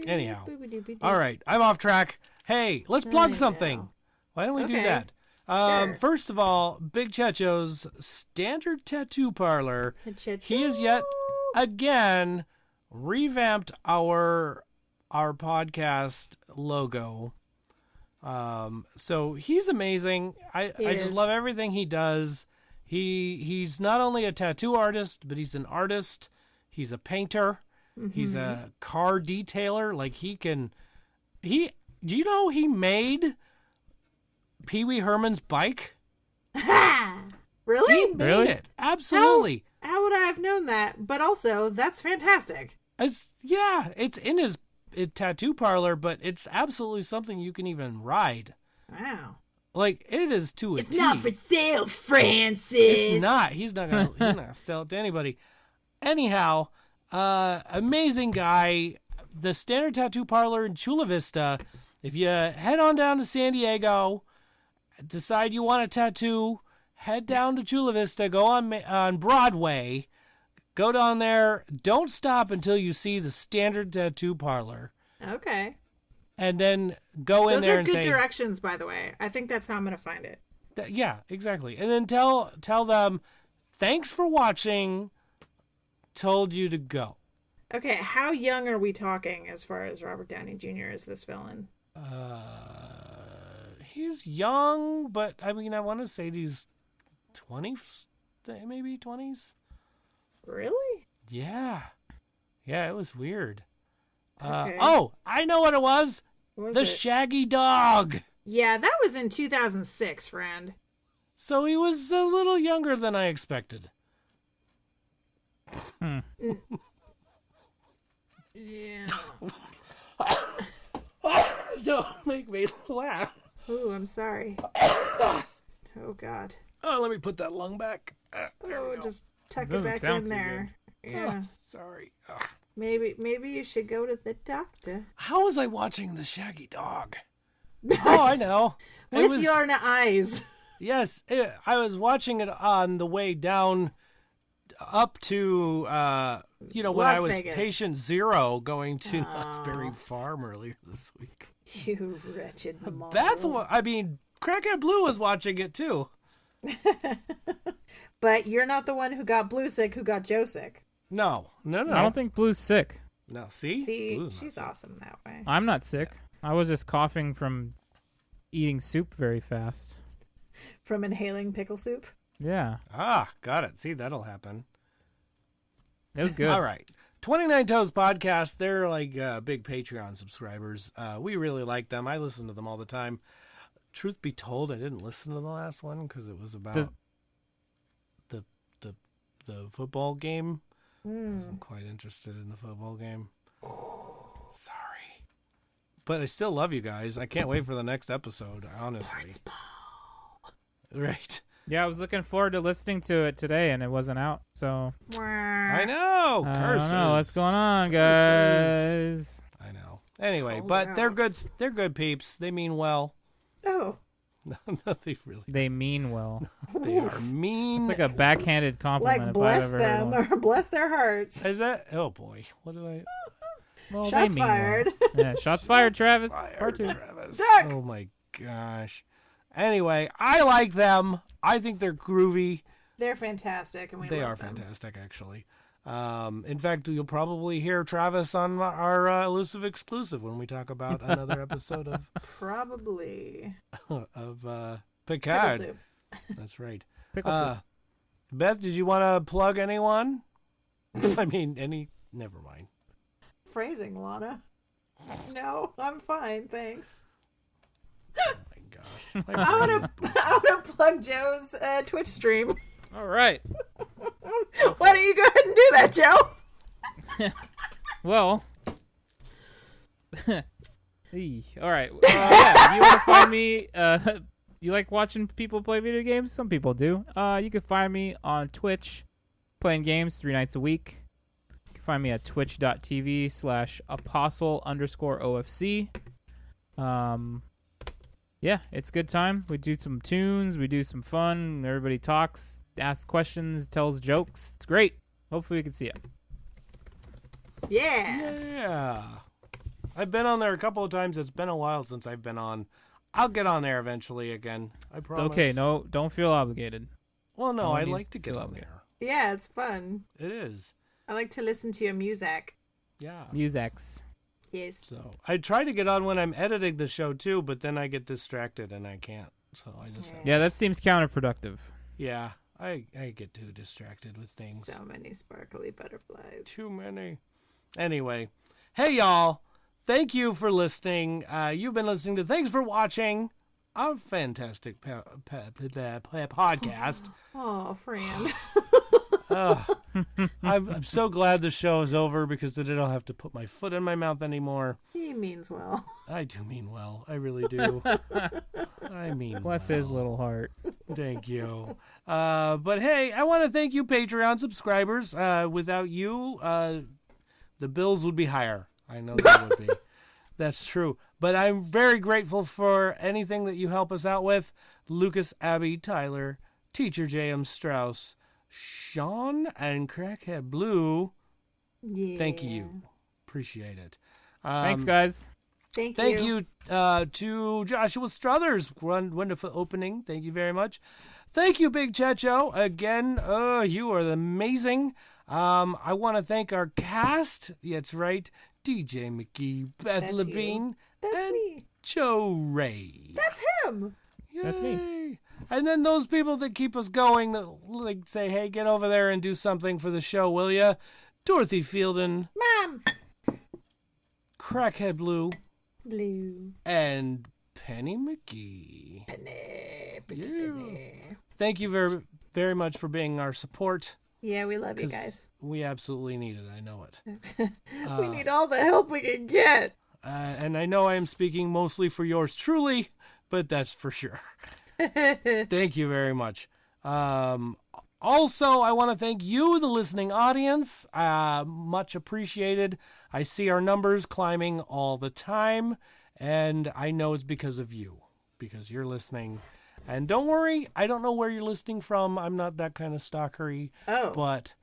Anyhow. Boobie-doobie-doo. All right. I'm off track. Hey, let's plug I something. know. Why don't we do Okay. that? Sure. First of all, Big Checho's Standard Tattoo Parlor. He has yet again revamped our podcast logo. So he's amazing. I just is. love everything he does. He's not only a tattoo artist, but he's an artist. He's a painter. He's a car detailer. Like do you know he made Pee Wee Herman's bike? Really? He made it. Absolutely. How would I have known that? But also, that's fantastic. It's in his tattoo parlor, but it's absolutely something you can even ride. Wow. Like, it is to a It's T. not for sale, Francis. It's not. He's not gonna sell it to anybody. Anyhow, amazing guy. The Standard Tattoo Parlor in Chula Vista. If you head on down to San Diego, decide you want a tattoo, head down to Chula Vista, go on Broadway, go down there. Don't stop until you see the Standard Tattoo Parlor. Okay. And then go in Those there are and good say, directions, by the way. I think that's how I'm going to find it. yeah, exactly. And then tell them, thanks for watching, told you to go. Okay, how young are we talking as far as Robert Downey Jr. as this villain? He's young, but I mean, I want to say he's 20s, maybe 20s. Really? Yeah. Yeah, it was weird. Okay. Oh, I know what it was. What was The it? Shaggy Dog. Yeah, that was in 2006, friend. So he was a little younger than I expected. Yeah. Don't make me laugh. Ooh, I'm sorry. Oh, God. Oh, let me put that lung back. Oh, just tuck it Doesn't back sound in too there. Yeah. Oh, sorry. Ugh. Maybe you should go to the doctor. How was I watching The Shaggy Dog? Oh, I know. With your eyes. Yes, I was watching it on the way down up to, when Las I was Vegas. patient zero going to Knott's Berry Farm earlier this week. You wretched mom. Crackhead Blue was watching it too. But you're not the one who got Blue sick, who got Joe sick. No. I don't think Blue's sick. No, see? See, Blue's not she's sick. awesome that way. I'm not sick. I was just coughing from eating soup very fast. From inhaling pickle soup. Yeah, Ah, got it. See, that'll happen. it was good. All right. 29 Toes Podcast, they're like big Patreon subscribers. We really like them. I listen to them all the time. Truth be told, I didn't listen to the last one because it was about the football game. I wasn't quite interested in the football game. Sorry. But I still love you guys. I can't wait for the next episode, honestly. Right. Yeah, I was looking forward to listening to it today, and it wasn't out. So I know. I Curses. don't know what's going on, guys. I know. Anyway, Oh, but wow. they're good. They're good peeps. They mean well. Oh. No, they really. They mean well. They are mean. It's like a backhanded compliment. Like, if bless I've ever them heard one. or bless their hearts. Is that? Oh boy, what did I? Well, they Shots mean well. fired. Yeah, shots fired, Travis. Fired, Part 2. Travis. Duck! Oh my gosh. Anyway, I like them. I think they're groovy. They're fantastic, and we They love are them. fantastic, actually. In fact, you'll probably hear Travis on our elusive exclusive when we talk about another episode of Probably. Picard. Pickle soup. That's right. Pickle soup. Beth, did you want to plug anyone? I mean, never mind. Phrasing, Lana. No, I'm fine, thanks. Oh my gosh. My I brain is want to plug Joe's Twitch stream. All right. Why don't you go ahead and do that, Joe? Well. All right. Yeah, you want to find me? You like watching people play video games? Some people do. You can find me on Twitch, playing games 3 nights a week. You can find me at twitch.tv/apostle_OFC. Yeah, it's a good time. We do some tunes. We do some fun. Everybody talks, asks questions, tells jokes. It's great. hopefully we can see it. Yeah. Yeah. I've been on there a couple of times. It's been a while since I've been on. I'll get on there eventually again. I It's promise. okay. No, don't feel obligated. Well, no, No one I needs like to to get feel on obligated. there. Yeah, it's fun. It is. I like to listen to your music. Yeah. Musics. Yes. So I try to get on when I'm editing the show too, but then I get distracted and I can't. So I just Yeah, that seems counterproductive. yeah. I get too distracted with things. So many sparkly butterflies. Too many. Anyway, hey y'all. Thank you for listening. You've been listening to Thanks for Watching, a fantastic podcast. Oh, Fran. I'm so glad the show is over because then I don't have to put my foot in my mouth anymore. He means well. I do mean well. I really do. I mean Bless well. his little heart. Thank you. But hey, I want to thank you, Patreon subscribers. Without you, the bills would be higher. I know they would be. That's true. But I'm very grateful for anything that you help us out with. Lucas, Abby, Tyler, Teacher J.M. Strauss, Sean, and Crackhead Blue. Yeah. Thank you. Appreciate it. Thanks, guys. Thank you to Joshua Struthers. Wonderful opening. Thank you very much. Thank you, Big Checho. Again, you are amazing. I want to thank our cast. Yeah, that's right. DJ McGee, Beth That's Levine, That's and me. Joe Ray. That's him. That's me. Yay. And then those people that keep us going, that like say, hey, get over there and do something for the show, will ya? Dorothy Fielden, Mom. Crackhead Blue, Blue. and Penny McGee. Yeah. Thank you very, very much for being our support. Yeah, we love you 'Cause guys. we absolutely need it. I know it. We need all the help we can get. And I know I am speaking mostly for yours truly, but that's for sure. Thank you very much. Also, I want to thank you, the listening audience. Much appreciated. I see our numbers climbing all the time, and I know it's because of you, because you're listening. And don't worry, I don't know where you're listening from. I'm not that kind of stalkery, but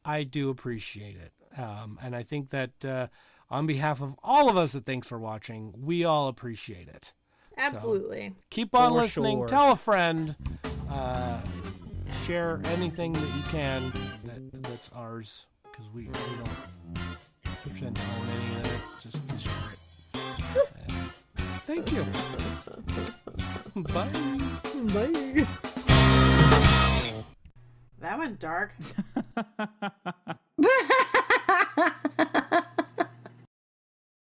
I do appreciate it. And I think that on behalf of all of us at Thanks for Watching, we all appreciate it. Absolutely. So, keep on For listening. sure. Tell a friend. Share anything that you can that's ours, because we don't pretend to own any of it. Just share it. Thank you. Bye. Bye. That went dark.